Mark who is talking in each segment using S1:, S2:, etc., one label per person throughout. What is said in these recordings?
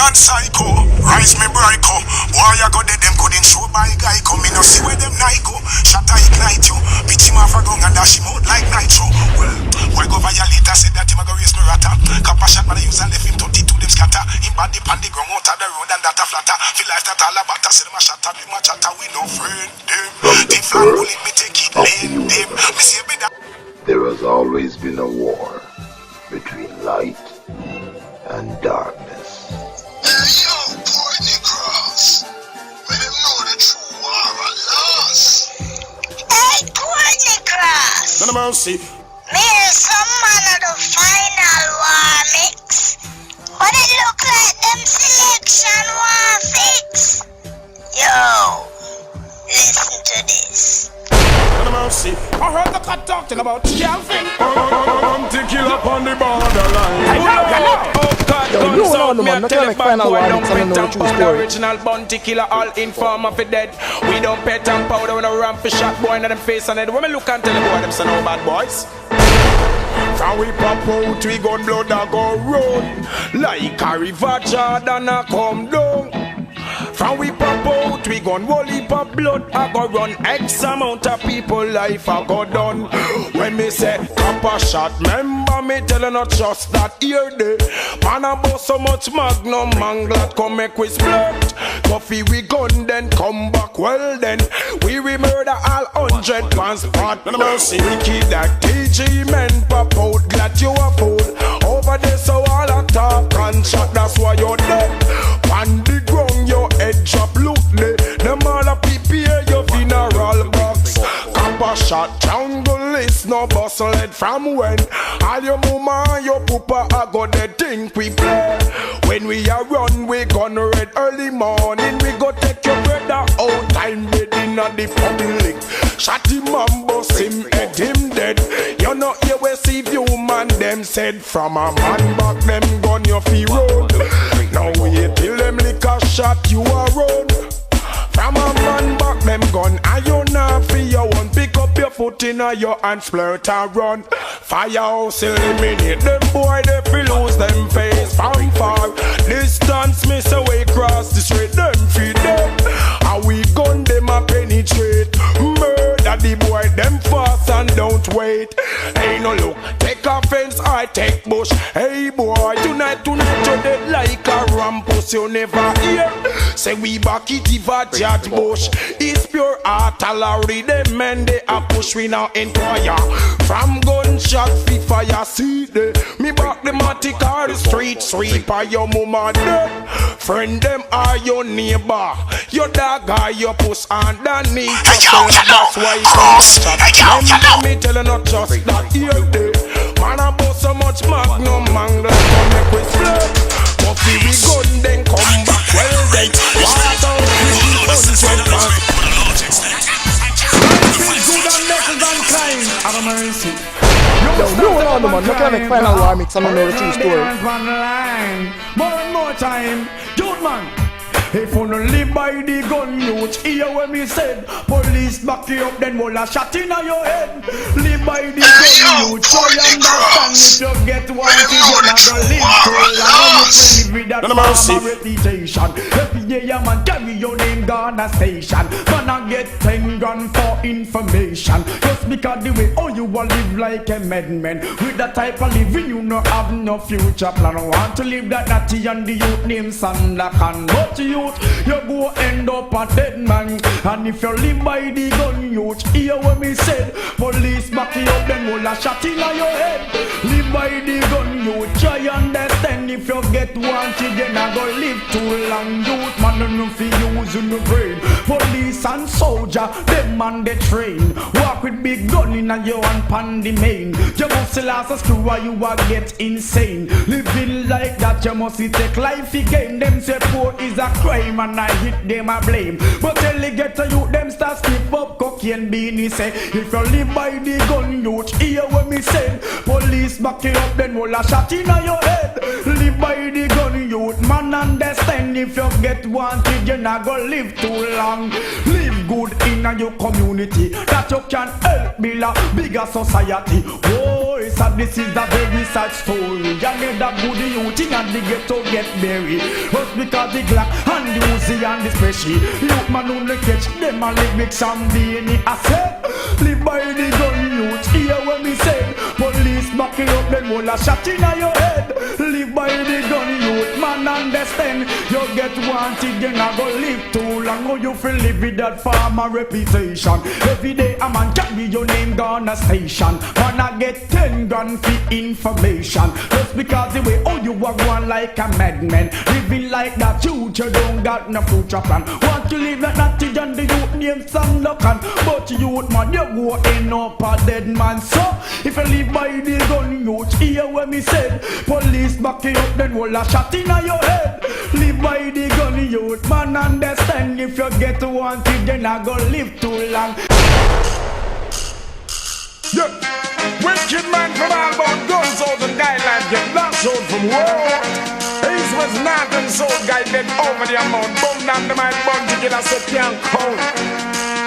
S1: mad psycho, rise me brico. Boy, I got them couldn't show by guy come in. No see where them night go. Shut I ignite you. Pitch him off a gun and dash him out like nitro. Well, why go violator said that him a go raise me rata. Kappa shot but I use and left him 32 them scatter. Him body pan the ground out of the road and that a flatter. Feel like that all about us. Say them a shatter, them a chatter. We no friend them. The flag bullet me take it lane them. Me say me that.
S2: There has always been a war between light and darkness.
S3: Hey yo, Courtney Cross. Let them know the true war at last.
S4: Hey, Courtney Cross.
S1: No mercy.
S4: Me and some man of the final war mix. But it look like them selection war fix. Yo, listen to this.
S1: No mercy.
S5: I heard the cat talking about Calvin.
S1: To kill up on the borderline.
S5: Yo,
S6: you know the man, not gonna make final war mix, I don't know the true story.
S5: Original bounty killer, all informer for dead. We don't pet and powder when I ramp for shot boy in them face and head. When me look and tell the boy them say no bad boys. Can we pop out, we gun blood a go run. Like a river Jordan a come down. From we pop out, we gun whole heap of blood I go run. X amount of people life I go done. When me say copper shot, remember me telling not just that here day. Man I bought so much magnum, man glad come make we split. Coffee we gun then come back well then. We murder all 100 pounds part. No mercy, we keep that TG men pop out, glad you a fool. Over there so all a talk and shot, that's why you're dead. On the ground your head drop, look there. Them all a PPA your funeral box. Copper shot, jungle is no bustle head from when. All your mama and your papa I got the thing we play. When we a run, we gonna red early morning. We go take your brother out time bed in the public. Shot him and bust him, head him dead. You know here we see you man them said. From a man back them gun your feet road. Now wait till them lick a shot you a run. From a man back them gun and you not feel you one. Pick up your foot in your hand, flirt and run. Firehouse eliminate them boy, they feel lose them face from far. Distance miss away cross the street, them feed them. How we gun them a penetrate. Murder the boy, them fast and don't wait. Hey no look, take offense, I take bush. Hey boy, tonight you dead like a rampus, you never hear. Say we back it if a Judge Bush. It's pure artillery, them men they a push we now inquire. From gunshot fi fire, see the me back the matic or the street sweeper. Your mama dead, friend them are your neighbor. Your dog are your puss underneath. That's why
S1: Cross.
S5: Remember me telling not just that here day. Man I bought so much magnum mangle come make we split. But we gun then come back well then. What out with the gun good and knuckles and climb. Have a mercy.
S6: Yo, you know the man, not gonna make final war mix, I don't know the true story.
S5: More and more time, dude man. If you don't live by the gun, you hear what me said. Police back you up, then will a shot in your head. Live by the gun, you try understand. If you get one thing, you're not gonna live too long. You with that farmer reputation. Every day a man carry your name Ghana station. Man I get 10 gun for information. Just because the way all you will live like a madman. With that type of living, you no have no future plan. I want to live that natty and the youth name Sandakan. But you go end up a dead man. And if you live by the gun, youth, hear what me said. Police back you up, then will a shot in your head. Live by the gun, you try understand. If you get wanted, then I go live too long. Youth, man, enough use in the brain. Police and soldier, them man they train. Walk with big gun in a your hand pan the main. You must last a screw or you will get insane. Living like that, you must take life again. Them say poor is a crime and I hit them a blame. But till they get to you, them start skip up cocaine beanie say. If you live by the gun, youth, hear what me say. Police back you up, then will a shot in your head. Live by the gun, youth, man understand. If you get wanted, you not go live too long. Live good in your community, that you can help
S7: help build a bigger society. Oh, it's a, this is a very sad story. You need a good youth in and the ghetto get buried. Just because the Glock and the Uzi and the Special youth man only catch them and live with some DNA. I said, live by the gun youth. Hear what me say. Police back you up, then will a shot in your head. Live by the gun youth, man understand. You get wanted, you not go live too long. Oh, you feel live with that farmer reputation. Every day a man carry your name down a station. Man I get 10 grand for information. Just because the way oh you are going like a madman. Living like that you don't got no future plan. Want to live like that you and the youth name some Locan. But youth man you go end up a dead man. So if you live by the gun youth, hear what me said. Police back you up then will a shot in your head. Live by the gun youth, man understand. If you get wanted then I go live too long.
S5: Yeah. Wicked man from all about guns out and guidelines get lost out from world. East, west, north and south guy get over the amount. Bone down the mind, bun together so can't count.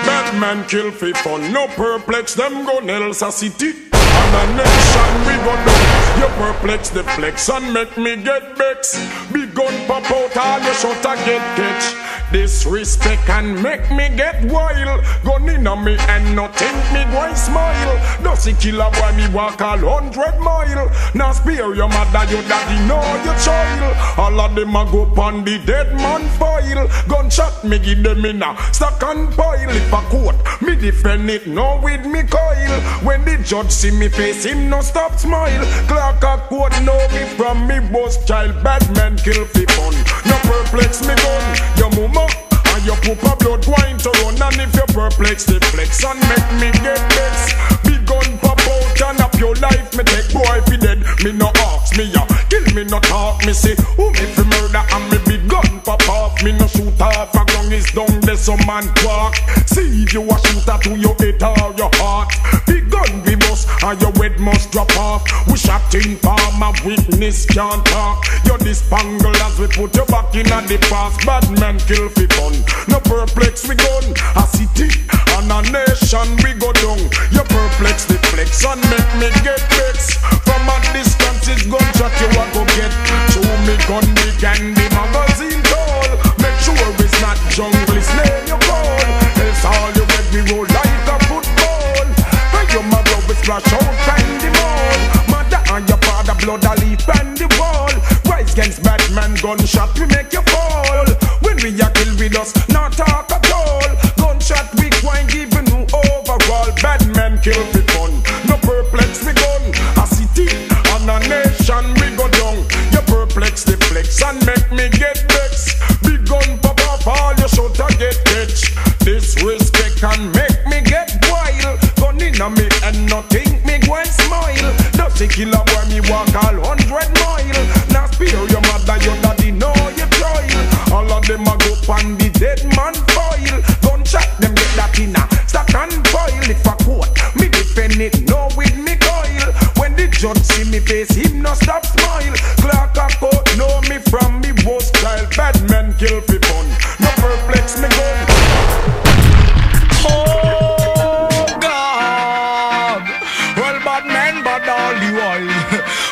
S5: Bad man kill for fun, no perplex them gun else a city. And a nation we go down. You perplex the flex and make me get vexed. Big gun pop out all your shot a get catch. Disrespect and make me get wild. Gun in on me and not think me go smile. Doesn't kill a boy me walk 100 mile. Now spare your mother, your daddy know your child. All of them a go pon the dead man file. Gunshot me give them in a stack and pile. If a court me defend it no with me coil. When the judge see me face him no stop smile. Clark a court know me from me boss child. Bad man kill fi fun. No perplex me gun. Your mama and your papa blood wine to run. And if you perplex the flex and make me get vexed. Big gun pop out and up your life. Me take boy fi dead. Me no ask me ya. Kill me no talk. Me say who me fi murder and me big gun pop off. Me no shoot off. A gun is down there some man walk. See if you a shooter to your head or your heart. Big gun we bust and your head must drop off. We shot in farm a witness can't talk. You dispangle as we put you back in a the past. Bad man kill fi fun. No perplex we gun. A city and a nation we go down. You perplex the flex and make me get vexed. From a distance it's gunshot you a go get. Show me gun big and the magazine tall. Make sure it's not jungle, it's name you call. Else all you get we roll like a football. When your mother will splash out and the mall. Mother and your father blood a leaf and the wall. Rise against bad man gunshot we make you fall. When we a kill with us not talk at all. Gunshot we wine giving you overall. Bad man kill for fun. No perplex we gun. A city and a nation we go down. You perplex the flex and make me get vexed. Big gun pop off all your shot a get catch. Disrespect and make me get wild. Gun in on me and not think me go and smile. Does a killer boy me walk 100 mile. Now spare your mother, your daddy know your child. All of them a go on the dead man foil. Gunshot them get that in a stack and foil. If a court me defend it no with me coil. When the judge see me face him no stop smile. Clark a court know me from me boss child. Bad man kill fi fun. No perplex me gun.
S7: Oh God. Well bad man bad all the while.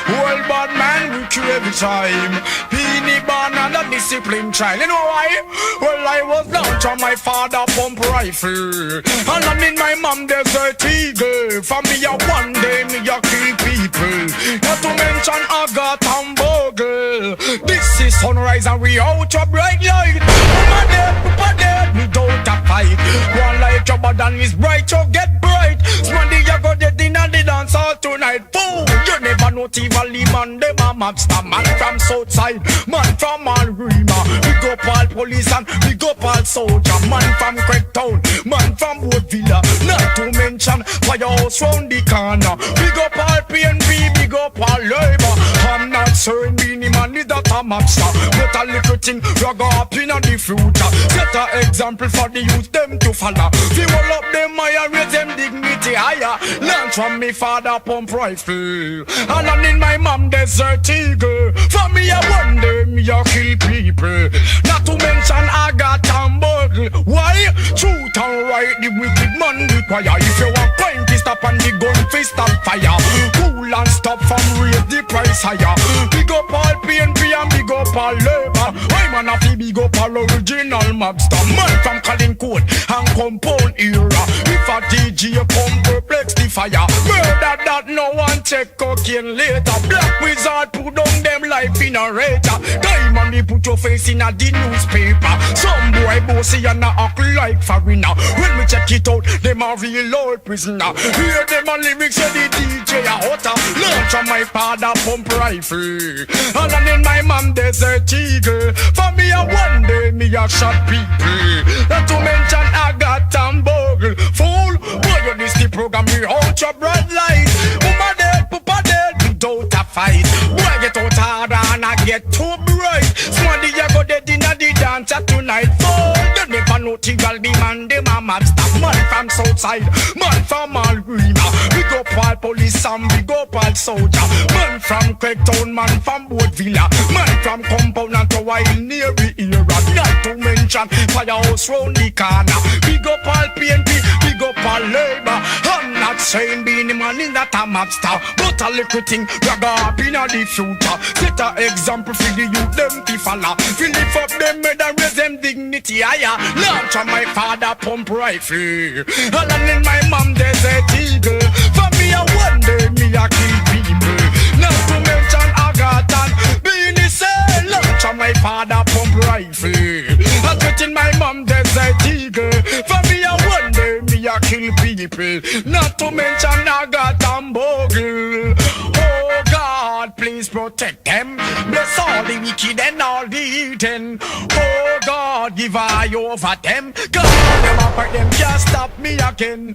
S7: Well bad man with you every time. Beanie born and a disciplined child. You know why? Well I was down to my father pump rifle. And I'm in my mom desert eagle. For me a one day me a kill people. Not to mention Agatha and Bogle. This is sunrise and we out a bright light. Papa dead, without a fight. One like your body is bright, you get bright. Smandy you go dead in and the dance all tonight. Boom, you never know Tivoli man, them a mobster. Man from Southside, man from Alrima. Big up all police and big up all soldier. Man from Craigtown, man from Woodvilla. Not to mention Firehouse round the corner. Big up all PNP, big up all Labour. I'm not saying Beanie Man is that a mobster, but a little thing you go up in the future. Set an example for the youth them to follow. Fi roll up them higher, raise them dignity higher. Learn from me father pump rifle. And I'm in my mom desert eagle. For me I wonder me a kill people. Not to mention Agatha and Bogle. Why? Truth and right the wicked man require. If you want point is stop and the gun fist stop fire. Cool and stop from raise the price higher. Big up all PNP and big up all labor. I'm an happy big up all original mobster. Man from calling code and compound era. If a DJ come perplex the fire. Murder that no one check cocaine later. Black wizard put down them life in a rater. Diamond they put your face in a the newspaper. Some boy bossy and a act like foreigner. When we check it out, them a real old prisoner. Hear them a lyrics of the DJ a hotter. Launch on my father pump rifle. And in my mom desert eagle. For me a one day me a shot people. Not to mention I got and bogle. Fool, boy you this the program me out your bright light. Mama dead, papa dead, without a fight. Boy get out harder and I get too bright. Smarty you go dead in the dance tonight. Fool, you never know Tigal the man, them a mobster. Man from Southside, man from Malgrina. Big up all police and big up all soldier. Man from Craigtown, man from Boat Villa. Man from Compound and to Wild near the era. Not to mention Firehouse round the corner. Big up all PNP, big up all labor. I'm not saying being a man in that a mobster, but a little thing rag up in the future. Set a example for the youth them to follow. Fill lift up them head and raise them dignity higher. Launch on my father pump rifle. All in my mom desert eagle. For me a one day me a kill people. Not to mention Agatan being the same. Launch on my father pump rifle. I put in my mom desert eagle. For me a one day me a kill people. Not to mention Agatan bogle. Oh God, please protect them. Bless all the wicked and all the eaten. Oh God, give eye over them. God, them apart, them can't stop me again.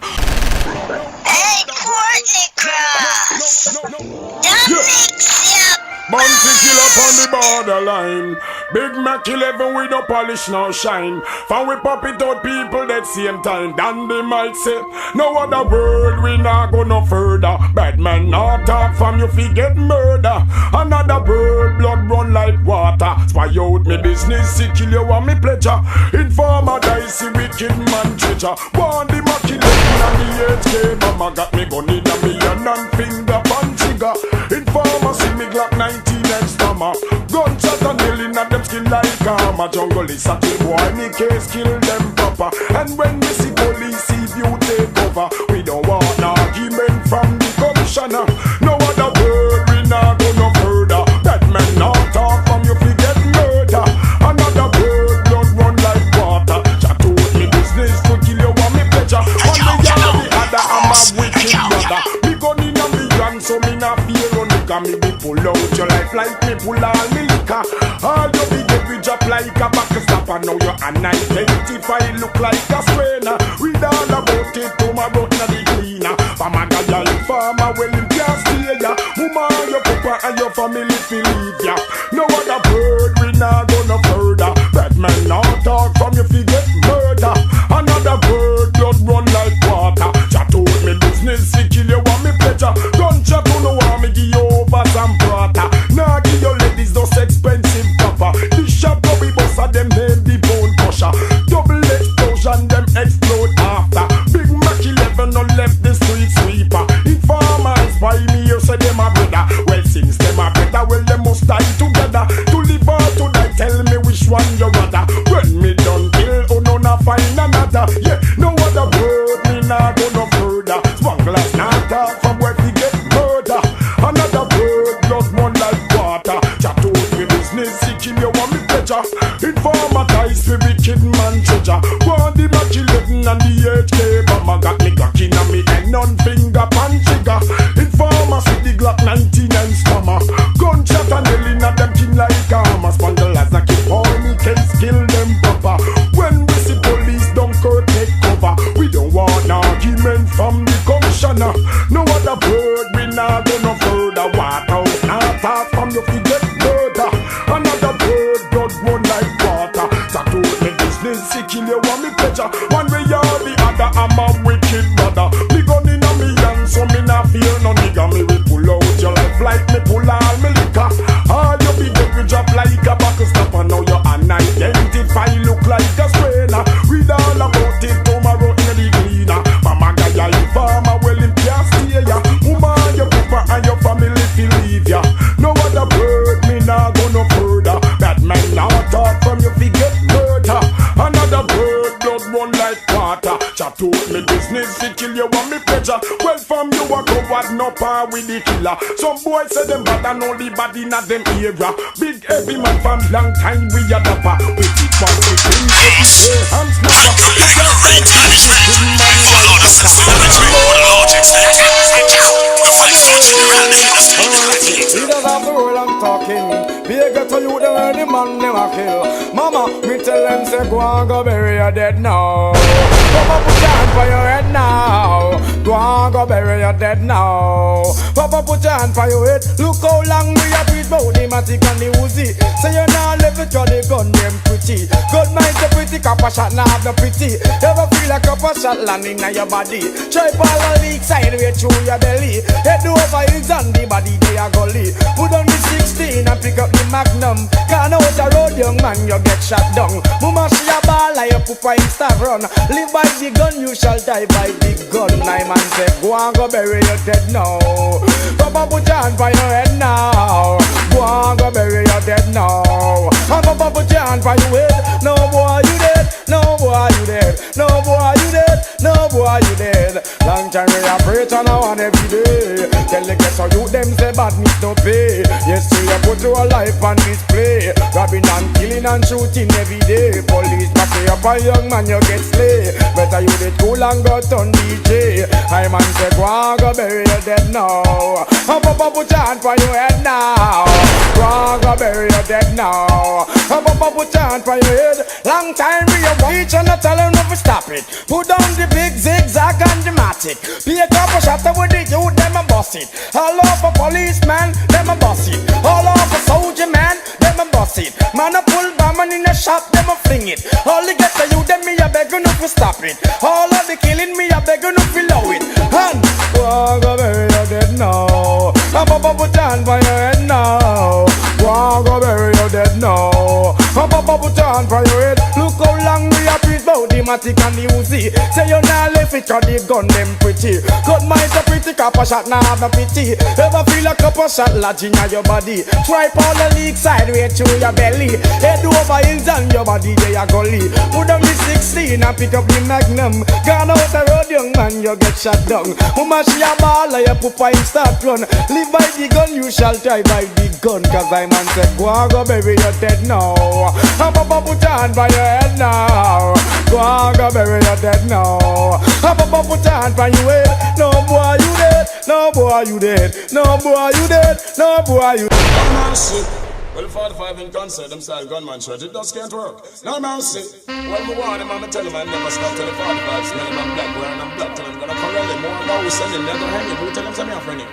S4: Hey, Courtney Cross. Don't mix up.
S5: Bounty kill up on the borderline. Big Mac 11 with no polish, no shine. Fan we pop it out people that same time. Dan they might say, no other word we not go no further. Bad man not talk from you fi get murder. Another word blood run like water. Spy out me business, see kill you want me pleasure. Informer dicey wicked man treasure. One the Mac 11 and the 8K. Mama got me gun in a million and finger punch trigger. Informer see me Glock 19 and stammer. Gunshot and nail in at them skin like armor. Jungle is a kill boy, me case kill them proper. And when we see police, see you take over. We don't want no argument from the commissioner. No other word, we not go no further. That man not talk from you fi get murder. Another word, blood run like water. Chat out me business to kill you want me pleasure. On the yard the other, I'm a wicked brother. Me gun in a me gun, so me not fear on the gun. Me be pull out your life like me pull all me liquor. All you be get we drop like a back stopper. Now you unidentified look like a strainer. Read all about it tomorrow in the cleaner. Farmer guy farmer well him can't stay ya. Mama your papa and your family feel leave ya. No other bird we not go no further. Bad man now talk from you fi get murder. Another bird blood run like water. Chat out me business, he kill you want me pleasure. Gunshot you know want me give you over some prata. Nah give your ladies those expensive copper. The shop where we boss of them name the bone crusher. Double explosion them explode after. Big Mac 11 no left the street sweeper. Informers by me you say them a brother. Well since them a better well them must die together. To live or to die tell me which one you rather. When me done kill oh no na find another. Yeah no other word me nah go no further. Smugglers not talk from where we get murder. Another word blood run like water. Chat out me business he kill you want me pleasure. Informer ties me wicked man treasure. Want the Mac 11 and the 8K. Mama got me Glock in a me and none finger pan trigger. Informer see the Glock 19 and stammer. Gunshot and nail in at them king like armor. Spangle as a keep all me case kill them proper. When we see police Dunkirk take cover. We don't want no argument from the commissioner. No other word we not go no further. Waterhouse not talk from you fi get murder. Another word blood run like water. That out me business he kill you want me pleasure. One way or the other I'm a wicked brother. Me gun in a me hand so me not fear no nigga. Me will pull out your life like me pull all me liquor. All you be get we drop like a back stopper. Now you unidentified look like a strainer. Read all about it tomorrow in the cleaner. Mama guy farmer well him par with the killer. Some boys say them bad and only bad in a them area. Big heavy man from long time we a dapper. We keep on sitting every day, I'm snapper.
S7: He does have the world I'm talking. Be a get to you the way the man never kill. Mama, me tell them say go and go bury your dead now. Papa put your hand for your head now. Go and go bury your dead now. Papa put your hand for your head. Look how long we have beat bout the matic and the Uzi. Say you now live it cause the gun them pretty. Good mind so pretty, copper shot now have no pity. Ever feel like copper shot landing on your body? Try ball on the side way through your belly. Head over his on the body they are gully. Put on the 16 and pick up the magnum. Can't out the road young man you get shot down. Mama see a ball like your papa insta run. Live by the gun you shall die by the gun. My man say go and go bury your dead now. Papa put your hand by your head now. Go and go bury your dead now. And Papa put your hand by your head. No boy you dead. No boy you dead. No boy you dead. No boy you dead. Long time we a preach and I want every day. Tell the guess how you them say badness no pay. Yes so you put your life on display. Robbing and killing and shooting every day. Police back you up a young man you get slay. Better you did cool and go turn DJ. I man say go and go bury your dead now. And Papa put your hand for your head now. Go and go bury your dead now. And Papa put your hand for your head. Long time we a watch and I tell him never stop it. Put down the big zigzag and the matic. Be a couple shots with the youth, them a boss it. All over policeman, them a boss it. All over soldier man, them a boss it. Man a pull bomb in a shop, them a fling it. All the get the youth, them me a begging no to stop it. All of the killing me a begging no to low it. And go go bury your dead now. And Papa put your hand by your head now. Go go bury your dead now. And Papa put your hand by your head. Look how long we a preach bout the matic and the Uzi. Say you nah left it cause the gun them pretty. Cut mine so pretty, copper shot nah have no pity. Ever feel a copper shot lodging on your body? Try all the leak side way through your belly. Head over hills and your body they a gully. Put on the 16 and pick up the magnum. Gone out the road young man you get shot down. Mama she a ball like your papa in start run. Live by the gun you shall die by the gun. Cause I man said go and go bury your dead now. And Papa put your hand by your head now. Go and go bury your dead now. And Papa put your hand by your head. No boy you dead. No boy you dead. No boy you dead. No boy you dead.
S5: Well, 45 in concert, them style gunman shirt, it just can't work. Now, man, see, well, me want him, I'ma tell him I never stop till the 45 smell him, I'm black, wearing I'm black, till I'm gonna corral him, more about who send him, they're gonna hang him, who tell him, send me a friend him.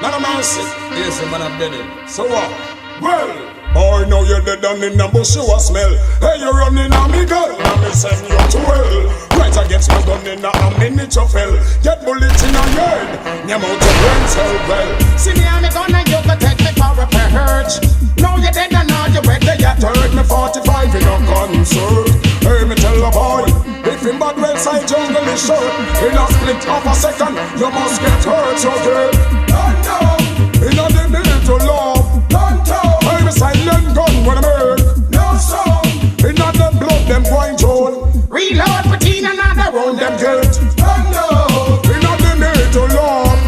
S5: Now, man, see, here's him and I'm dead him. So what? Well, I know you're dead and in the bush you a smell. Hey, you're running on me, girl, and me send you to hell. Right against my gun in a minute you fell. Get bullets in your head, your mouth your brain cell well.
S8: See me and me gun and you go take me for a perch. Now you're dead and now you're ready. You heard me 45 in a concert. Hey, me tell a boy, if in bad well side jungle is short, in a split of a second, you must get hurt. So get in a the minute to love. I'm a silent gun when I make no sound. In a them blood them going on. Reload, put in another round them
S5: get. In a the minute to love.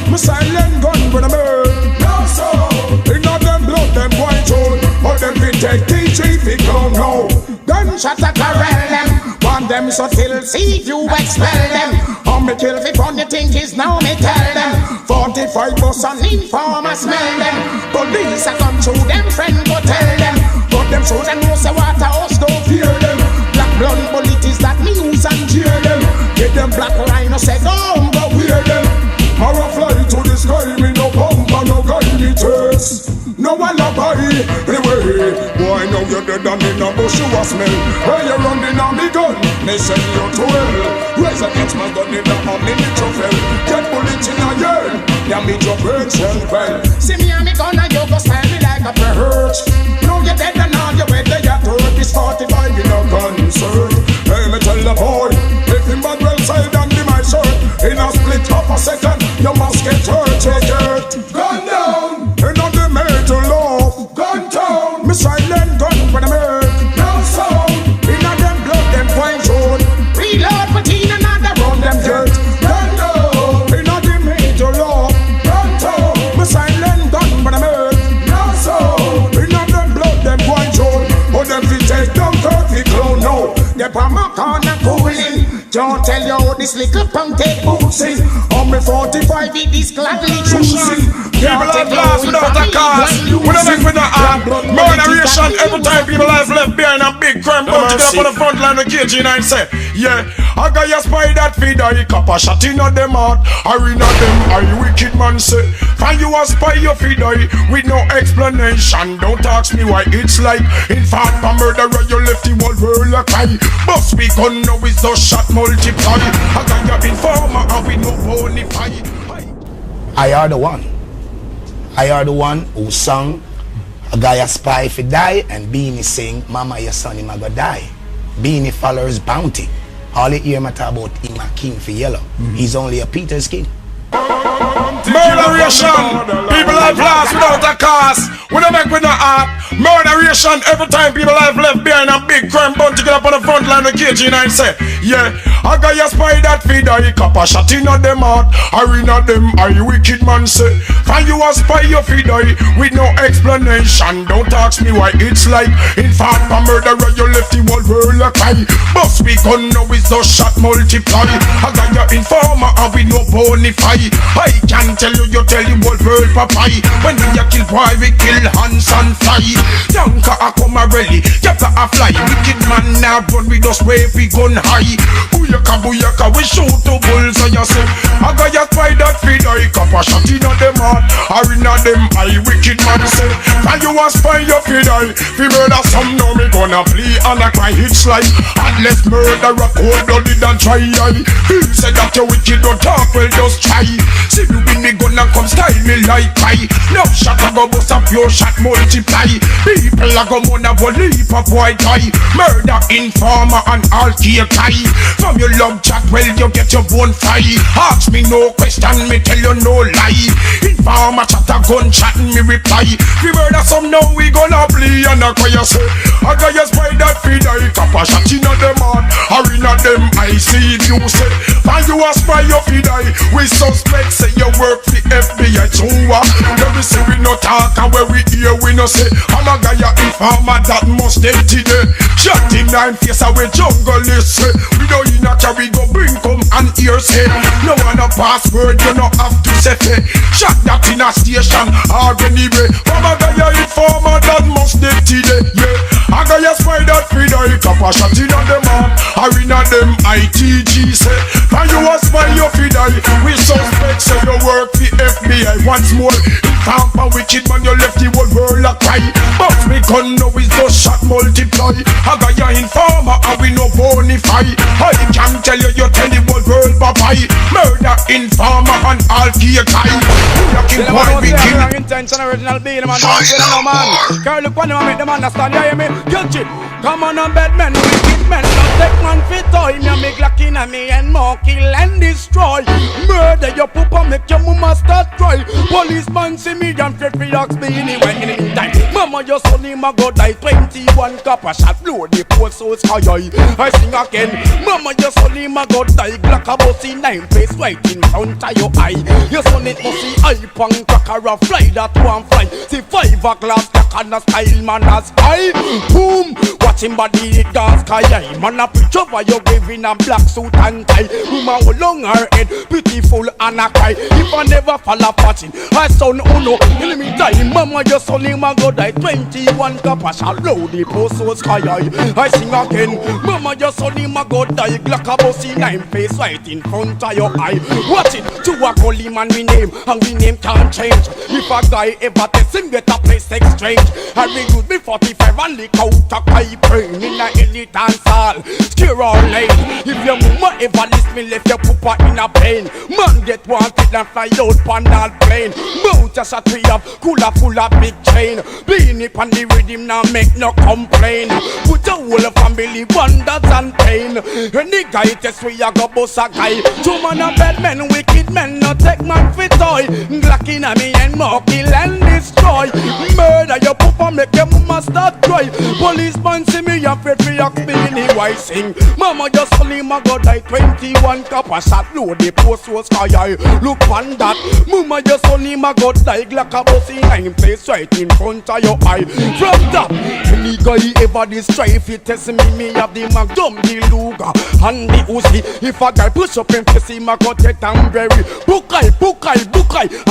S5: I'm a silent gun when I make no sound. In a them blood them going on. But them be take TG if it don't know.
S8: Gunshots a corral them. Want them so till see if you expel them. How me kill fi funny thing is now me tell them. 45 bus and informer smell them. Police a come through them friend go tell them. But them shows and know say water house don't fear them. Black blood bullet is that me use and cheer them. Get them black rhino say don't go wear them.
S5: Or fly to the sky, me no pump and no guy me chase. No alibi, anyway. Boy, now you're dead and in a bush you a smell. Where you running on me gun, they send you to hell. Rise against my gun in a minute you fell. Get bullets in a yell, yeah me your brain shell well.
S8: See me and me gun and you go style me like a perch. Now you're dead and now you're ready. You heard this 45 in a concert.
S5: Hey, me tell the boy, if him bad well side and be my shirt. In a split of a second, you must get hurt, you get gun down. In a the made to love, gun down. Me silent gun when I make no sound. In a them blood, them point on.
S8: Reload, put in another round them
S5: get gun down. In a the made to love.
S8: can't tell you how this little punk take bootsy. On me 45 it is gladly choosy.
S5: People have lost without a cause. We don't make with the art. Moderation every time people have left behind a big crime. Don't you get up on the front line of KG9 say, yeah, I got your spy that feed I cop a shot in on them heart. Arena them, I wicked man say. Find you a spy your feed I with no explanation. Don't ask me why it's like. In fact, a murderer you left the whole world a cry. But we gon' know it's those shot multiply. I got your informer and we no bonify.
S9: I are the one. I are the one who sang A Guy A Spy If He Die and Beanie sing Mama Your Son Him A Go Die. Beanie followers bounty. All you hear me talk about him a king for yellow. He's only a Peter's king.
S5: Murderation, people have lost without a cause. We don't make with no art. Murderation, every time people have left behind a big crime bun to get up on the front line of KG9 say, yeah, I got your spy that feed I cop a shot in on them heart. Arena them, I wicked man say. Find you a spy your feed I with no explanation. Don't ask me why it's like. In fact, a murderer you left the whole world a cry. But we gon' know it's those shot multiply. I got your informer and we no bonify. I can tell you, you tell the whole world papai. When we a kill boy, we kill hands and fly. Yanka a come a rally, yaka a fly. Wicked man now run with us where we gun high. Booyaka, we shoot to bulls and you say I got your spy that feed I cop a shot in on them heart. Arena them, I wicked man say. And you a spy your feed I fi murder some, now me gonna play and I cry it's like unless murder a cold-blooded and try I. He said that you wicked don't talk, well just try. See you win me gun and come style me like pie. No shot a go bust a pure shot multiply. People a go mourn a volley of white eye. Murder informer and all key tie. From your love chat, well you get your bone fry. Ask me no question, me tell you no lie. Informer chat a gun chat and me reply. We murder some now we gonna play and a cry say I got your spy that feed I cop a shot in on them heart. Arena them I see if you say and you a spy your feed I. We suspect say you work for FBI too. Let me say we no talk and where we hear we no say I'm a guy a informer that must dead today. Shot him 9 face away jungle is say. We know you not carry go bring come and hear say. No one a password you no have to say hey. Shot that in a station or anyway. I'm a guy a informer that must dead today. Yeah, I got your spy that feed I cop a shot in on them arm. Arena them ITG say. And you a spy your feed I. We suspect say you work for FBI once more. Tampa wicked man you left the whole world a cry. But we gon' know it's those shot multiply. I got your informer and we no bonify. I can tell you you tell the whole world bye-bye. Murder informer and all key guy. Looking boy we kill.
S7: Intention original beat man. Don't man. Girl look on them and make them understand. You hear me? Guilty. Come on bad men, wicked men. Don't take man fit toy. Me make lucky in me and more kill and destroy. Murder your papa make your mama start cry. Policeman see me and fit free dogs beanie when in the meantime. Mama your son him a go die. 21 copper shot blow the post so sky high. I sing again. Mama your son him a go die. Glock a bossy 9 face right in front of your eye. Your son it must see eye pang cracker a fly that one fly. See 5 glass crack and a style man as high. Boom. Watch him body it dance sky high. Man a preach over your grave in a black suit and tie. Woman hold long her head, beautiful and a cry. If I never fall apart in her son oh no. In me time, mama your son him a go die. 21 copper shall blow the post so sky high. I sing again, mama your son him a go die. Glock a bossy 9 face right in front of your eye. Watch it, to a holy man we name, and we name can't change. If a guy ever test him get a place exchange. I reuse me 45 and lick out a pipe brain in a elite dance hall. Scare all lane. If your mama ever list me left your papa in a pain. Man get wanted and fly out on that plane. Mount just a tree up, cooler full of big chain. Beanie on the rhythm now make no complain. Put a whole family wonders and pain. Any guy test we a go boss a guy. Two man a bad men, wicked men, no take man fit toy. Glock in a me and more kill and destroy. Murder your papa make your mama start cry. Policeman see me afraid for ask me in the white sing. Mama just only my God like 21 copper shot. Load the post was sky high. Look on that. Mama just only my God like a bus in nine place right in front of your eye. From that, any guy ever this try if he test me have the Magnum, the Luger and the Uzi. If a guy push up and face him, I got it and very Bukai,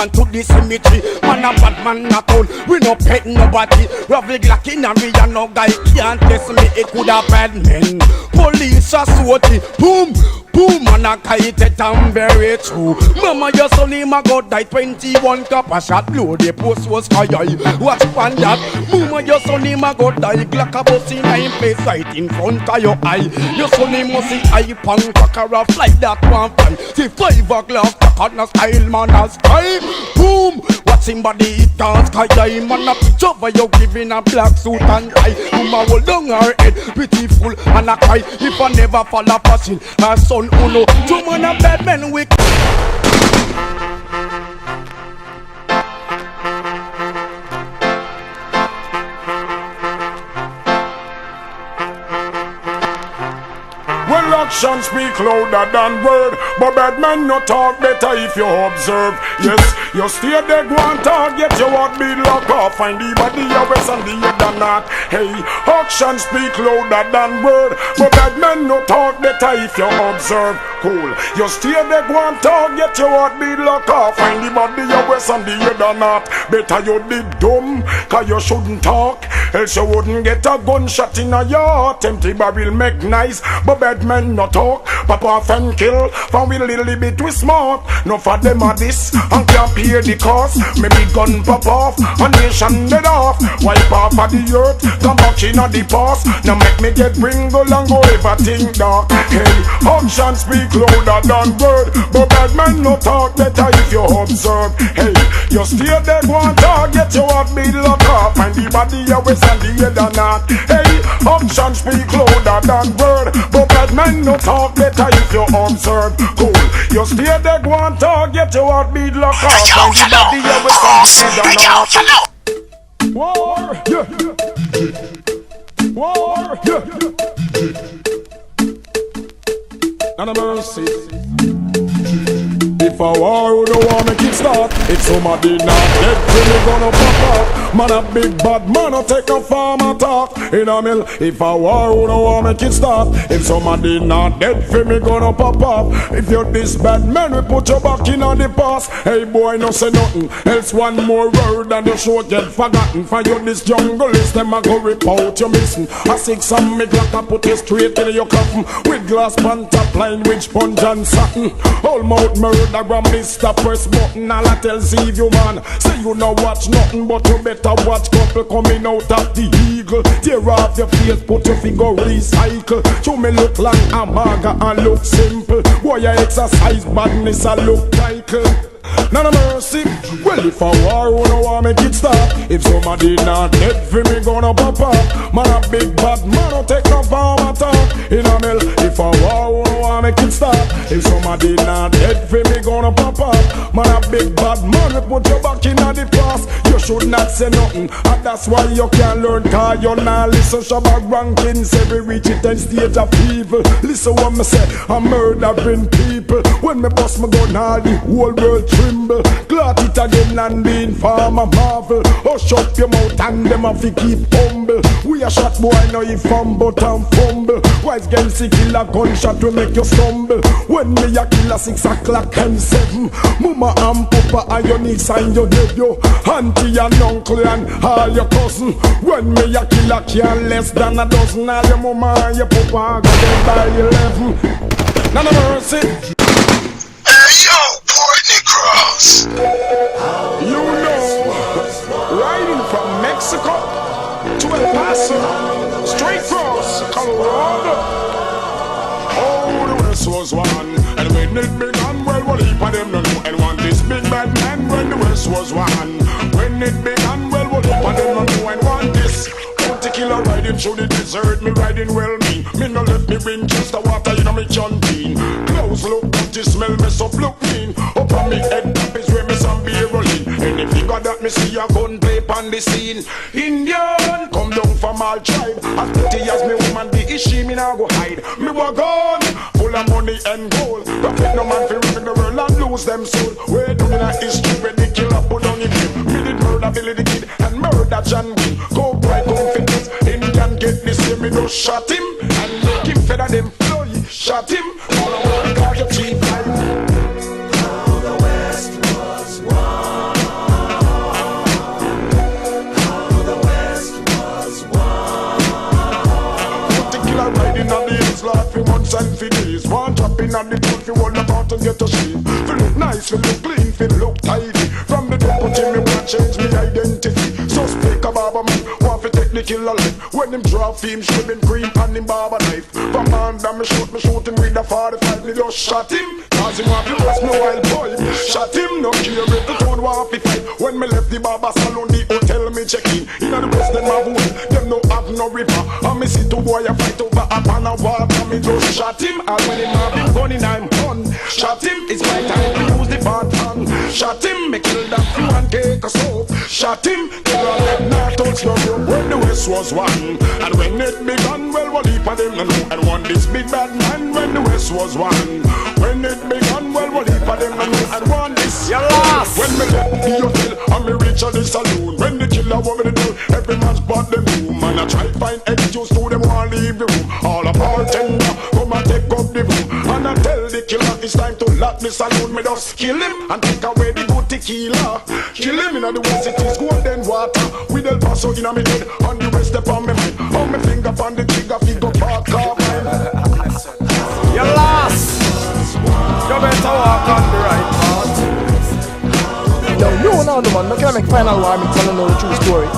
S7: and to the cemetery. Man a bad man not all. We no pet nobody. Ravig like in a me and no guy can't test me. It could have bad men. Police are sweaty. Boom. Boom, and a kite and very true. Mama, your son him a got die 21 copper shot. Blow the post was sky high. Watch on that. Mama, your son him a got die Glock a bus in nine place right in front of your eye. Your son him must see eye pan cracker off like that one fly. See 5 o'clock cracker na style man a sky. Boom, watch him body it dance sky high. Man a picture for you giving a black suit and tie. Mama hold down her head, pitiful and a cry. If I never fall a passing, her son uno. Two man a bad men wick.
S8: Well, action speak louder than word, but bad man no talk better if you observe. Yes, you stay there, go and target you what be lock off. Find the body you west and the other not. Hey, action speak louder than word, but bad man no talk better if you observe. Cool, you stay there, go and target you what be lock off. Find the body you west and the other not. Better you did dumb, cause you shouldn't talk, else you wouldn't get a gunshot in a yard. Empty barrel make nice, but bad men no talk. Pop off and kill, for we little bit we smart. No for them are this, and can't pay the cost. Maybe gun pop off, a nation dead off. Wipe off of the earth, come back in on the past. Now make me get bringle and go everything dark. Hey, action speak louder than word, but bad men no talk better if you observe. Hey, you stay there, go and target you what be lock off. And the body you west and the head or not. Hey, action speak louder than word, but bad men no talk better if you observe. Cool, you stay there, go and target you what be lock off. And the body you west and the head or not. War, yeah. War, yeah. And a mercy. If a war would don't want make it start, if somebody not dead, then we gonna pop up. Man a big bad man a take a farm attack in a mill. If a war would don't want make it start, if somebody not dead, then we gonna pop up. If you're this bad man, we put you back in on the past. Hey boy, no say nothing, else one more word and your show get forgotten. For you this jungle is them a go rip out you missing. I sick some me Glock a put you straight in your coffin. With glass pan top line with sponge and satin. Whole mouth murder gram Mr. Press button. All I tell see you man, say you no watch nothing, but you better watch couple coming out of the eagle. Tear off your face, put your finger recycle. Show me look like a maga and look simple. Boy you exercise badness a look like none of mercy. Well if a war who no want make it stop, if somebody not dead for me gonna pop up. Man a big bad man no take no farm attack in a mill. If a war who no want make it stop, if somebody not dead for me gonna pop up. Man a big bad man we put you back in the past. You should not say nothing, and that's why you can't learn, cause you not listen. Shabba rankings every reach it and state of evil. Listen what me say, I'm murdering people. When me bust my gun all the whole world tremble. Clot it again and be in farm a marvel. Oh shut your mouth and them have to keep humble. We a shot boy now you fumble and fumble. Wise game see kill a gunshot to make you stumble. When me a kill a 6 o'clock and 7. Mama and papa and your niece and your nephew, auntie and uncle and all your cousin. When me a kill a can less than a dozen. All your mama and your papa got them by 11. None of mercy.
S3: Hey yo, Courtney Cross.
S8: You know, riding from Mexico to El Paso, straight across Colorado. Oh, the West was one, and when it began, well, what heap of them don't know and want this big bad man. When the West was one, when it began, well, what heap of them don't know and want this. Particular riding through the desert, me riding well mean. Me no let me win just the water, you know me John Bean. Clothes look dirty, smell mess up, look mean. Up on me head top is where me some beer rolling. Any figure that me see a gun play on the scene. Indian, come down all tribe. As pretty as me woman be, is she me now go hide. Me walk on, full of money and gold. Profit no man fi run the world and lose them soul. Where do me not history where the killer put on him? Me did murder Billy the Kid and murder John Wayne. Go boy confidence, Indian get this way me just shot him and make him feather them flow. Shot him, all I want cause you cheap life.
S10: How the West was won. How the West was won.
S8: Put the killer riding on the hills, Lord, for months and for days. One dropping on the truth, you hold about and get a shave. Feel look nice, feel look clean, feel look tidy. From the deputy, me want change me identity. So speak a barber man, want to take the killer life. When him draw film, swimming cream and him barber knife. From under me shoot him with the 45. Me just shot him, cause him want to rest me wild boy. Shot him, no care if the toad want to fight. When me left the barber salon, the hotel me check in. In the west, them have wood, them no have no river. And me see two boy a fight over a pan of water. Me just shot him, and when him have him gun in I'm done. Shot him, it's my time to use the bad hand. Shot him, me kill that few and take a soap. Shot him, till all them not touch no rope. When the west was one, and when it began, well, what heap of them no know. And one this big bad man when the west was one. When it began, well, what heap of them no know. And one this,
S5: you lost.
S8: When me left the hotel, and me reach out the saloon. When the killer want me to do, every man's bought them room. And I try find excuse to them want leave the room. All a bartender, come and take up the room. And I tell the killer it's time to lock the saloon. Me just kill him and take away the good tequila. Kill him in the west, it is golden water. With El Paso in my head, on the west step on me mind. On my finger on the trigger, finger back off mine.
S5: You lost. You better walk on the right path.
S6: Yo, you know the man, I can't make final war mix and I know the true story.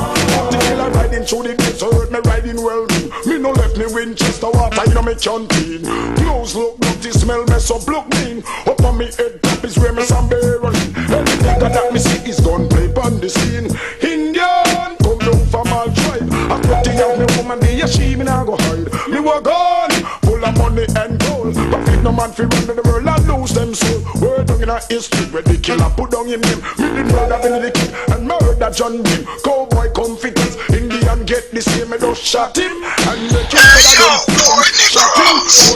S8: The killer riding through the desert, me riding well. Me no left me Winchester water in my canteen. Clothes look dirty, smell mess up, look mean. Up on me head top is where me some barrel. Everything that me see is gunplay on the scene. Indian, come down from all tribe. I put the young woman, be a she, me nah go hide. Me walk on, full of money and gold. Profit no man fi run the world and lose them soul. Word down in a history where the killer put down him name. Me did murder Billy the Kid and murder John Wayne. Cowboy confidence, Indian get the same. Me just shot him and make him shot him. Oh,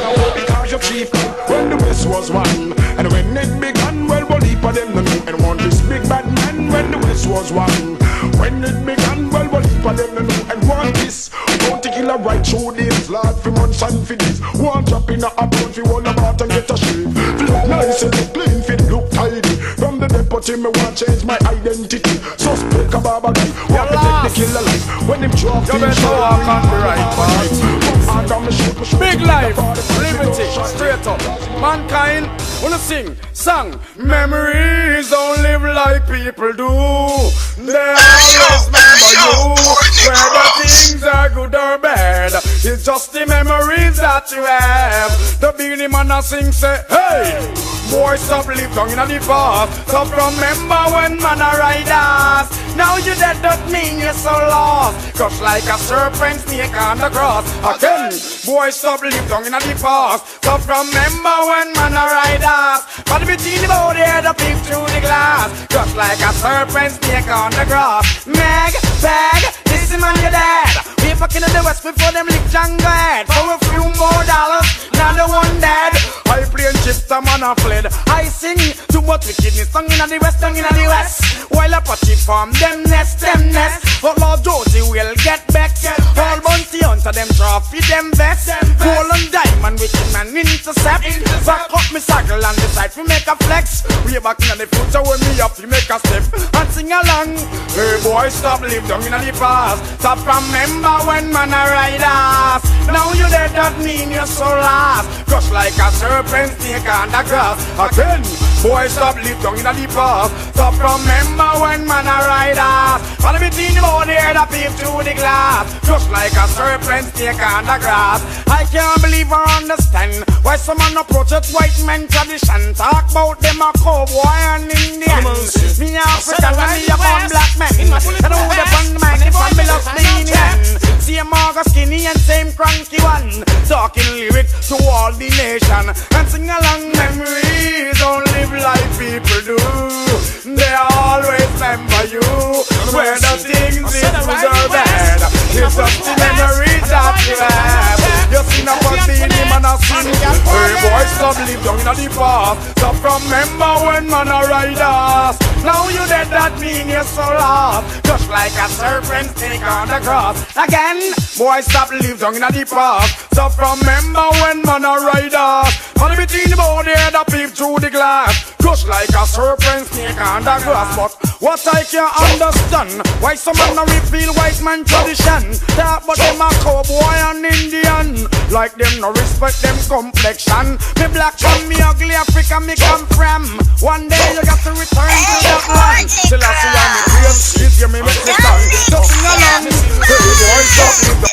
S8: I want because you chief when the west was one. And when it began, well, what heap of them no know. And want this big bad man when the west was one. When it began, well, what heap of them no know. And want this, want to kill a right through this. Lord for months and for days. Want drop in a pound for all about and get a shave. Look nice and look clean, fit look tidy. From the deputy, me want change my identity. So speak a barber guy, want to take the killer life. When him drop
S5: you better walk on the right path. Big life, liberty, straight up. Mankind, wanna sing, song. Memories don't live like people do. They always remember you. Whether things are good or bad, it's just the memories that you have. The beginning man a sing say, hey, boy stop live down in the past. Stop remember when man a ride us. Now you dead don't mean you're so lost. Crush like a serpent snake on the cross. Again, boy stop live down in the past. Stop remember when man a ride us. But between the body head up peep through the glass. Crush like a serpent snake on the grass. Meg, bag, this is man you're dead. We fucking in the west before them lick Django head. For a few more dollars, now the one dead. I play and chips, the man a fled. I sing too much wickedness, song in the west, song in the west. While a patchy farm, them nest. But Lord Josie will get back. All bounty hunter, them trophy, them vest. Gold and diamond, wicked man intercept. Back up me circle and decide to make a flex. Way back in the future when me up to make a step and sing along. Hey boy, stop live down in the past. Stop remember when man a ride us. Now you dead, that mean you're so lost. Crush like a serpent snake on the grass. Again, boy, stop live down in the past. Stop remember when man a ride us. All between the body head up peep through the glass. Just like a serpent snake on the grass. I can't believe or understand why someone approach it white men tradition. Talk about them a cowboy and Indian. Me African and me a born black man. I know the fun man if I'm lost the Indian. Same Marga skinny and same cranky one. Talking lyrics to all the nation. And sing along memories don't live like people do. They always remember you. Whether things is good or bad, it's just the memory
S7: stop live down in the past. Stop from remember when man a ride us. Now you dead, that mean you're so lost. Just like a serpent snake on the cross. Again, boy, stop live down in the past. Stop from remember when man a ride us. Money between the body and the peep through the glass. Just like a serpent snake on the grass. But what I can't understand, why some man a reveal white man tradition. Talk but them a cowboy and Indian. Like them no respect them complexion. Me black from me ugly Africa me come from. One day you got to return to that land. Till I see how me claim, if you me make me stand. Just sing along, hey boy, stop me.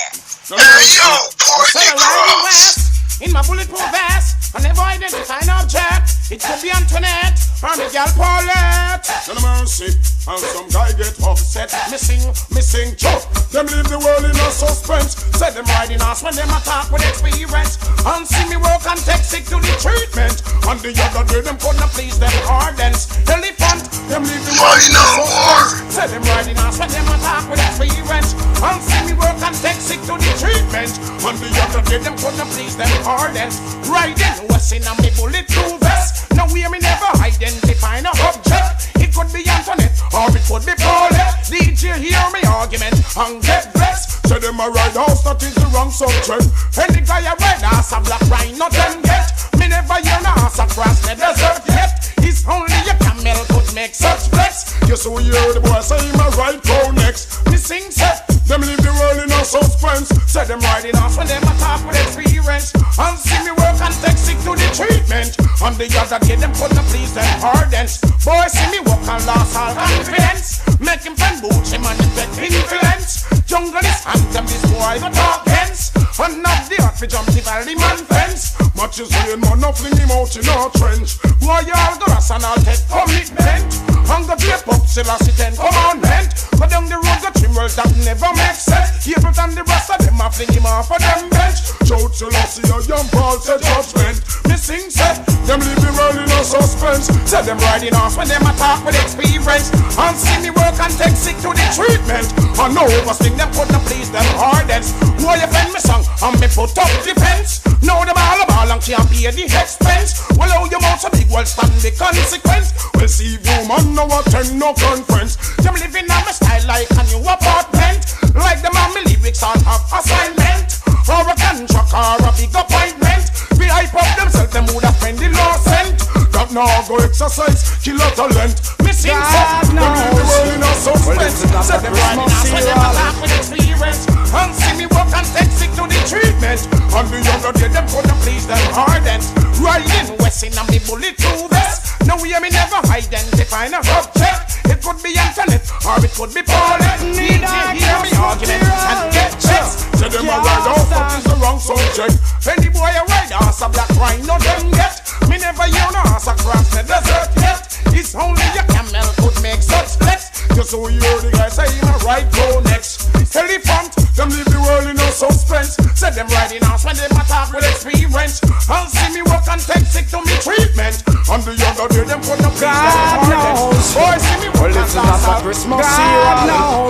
S3: Hey yo, Portney Cross.
S7: In my bulletproof vest, I never identify an object. It could be Antoinette or the girl Paulette. No mercy, and some guy get upset. Missing choke. Them leave the world in a suspense. Say them riding us when them attack with experience. And see me work and take sick to the treatment. And the other day them couldn't please them ardents. Elephant, them leave the world in a suspense. Say them riding us when them attack with experience. And see me work and take sick to the treatment. And the other day them couldn't please them ardents. Riding Westin and me bulletproof vest. Now we me never identify no object. It could be Antoinette or it could be Paulette. DJ hear me argument and get vexed. Say them a ride house, that is the wrong subject. Any guy a red ass a black rhino them get. Me never hear no ass across the desert yet. It's only a camel could make such flex. You so hear the boy say him a ride go next. Me sing say them leave the world in a suspense. Say them riding off when them attack with experience. And see me work and take sick to the treatment. On the other day them couldn't please them ardents. Boy see me walk and lost all confidence. Make him friend boots him and him get influence. Jungle is anthem, this boy go talk hence. And not the earth fi jump the valley man fence. Much is rain man no fling him out in a trench. Boy y'all go rest and I'll take commitment. And go play pop till I sit and commandment. Go down the road go trim well that never makes sense. Hebrew and the rest of them a fling him off of them bench. Joe till I see a young Paul say judgment. Me sing say them leave the world in a suspense. Say them riding off when them attack with experience. And see me work and take sick to the treatment. And no oversting them couldn't please them ardents. Why you bend me song and me put up defense. Now them all and can't pay the expense. Well how you mouth so big well stand the consequence. Well see woman no attend no conference. Them living on my style like a new apartment. Like them on me lyrics all have assignment. Or a contract or a big appointment. We hype up themselves them would have spend the law cent. That now go exercise, kill a talent. Missing God knows. Them leave the world in a suspense. Set them riding us when them attack with experience. And see me walk and take sick to the treatment. And the other day them couldn't please them ardent. Riding Westin and me bulletproof vest. Now we me never identify no object. It could be Antoinette or it could be Paulette. Need to hear me argument and get checks. Say them a ride off, that is the wrong subject. Any boy a ride ass a black rhino them get. Me never hear no ass across the desert yet. It's only a camel could make such flex. Just so you hear the guy say him a ride go next. Elephant, them leave the world in no suspense. Say them riding ass when them attack with experience. And see me walk and take sick to me treatment. And the other day them put no God knows. Boy see me walk and dance a Christmas cereal.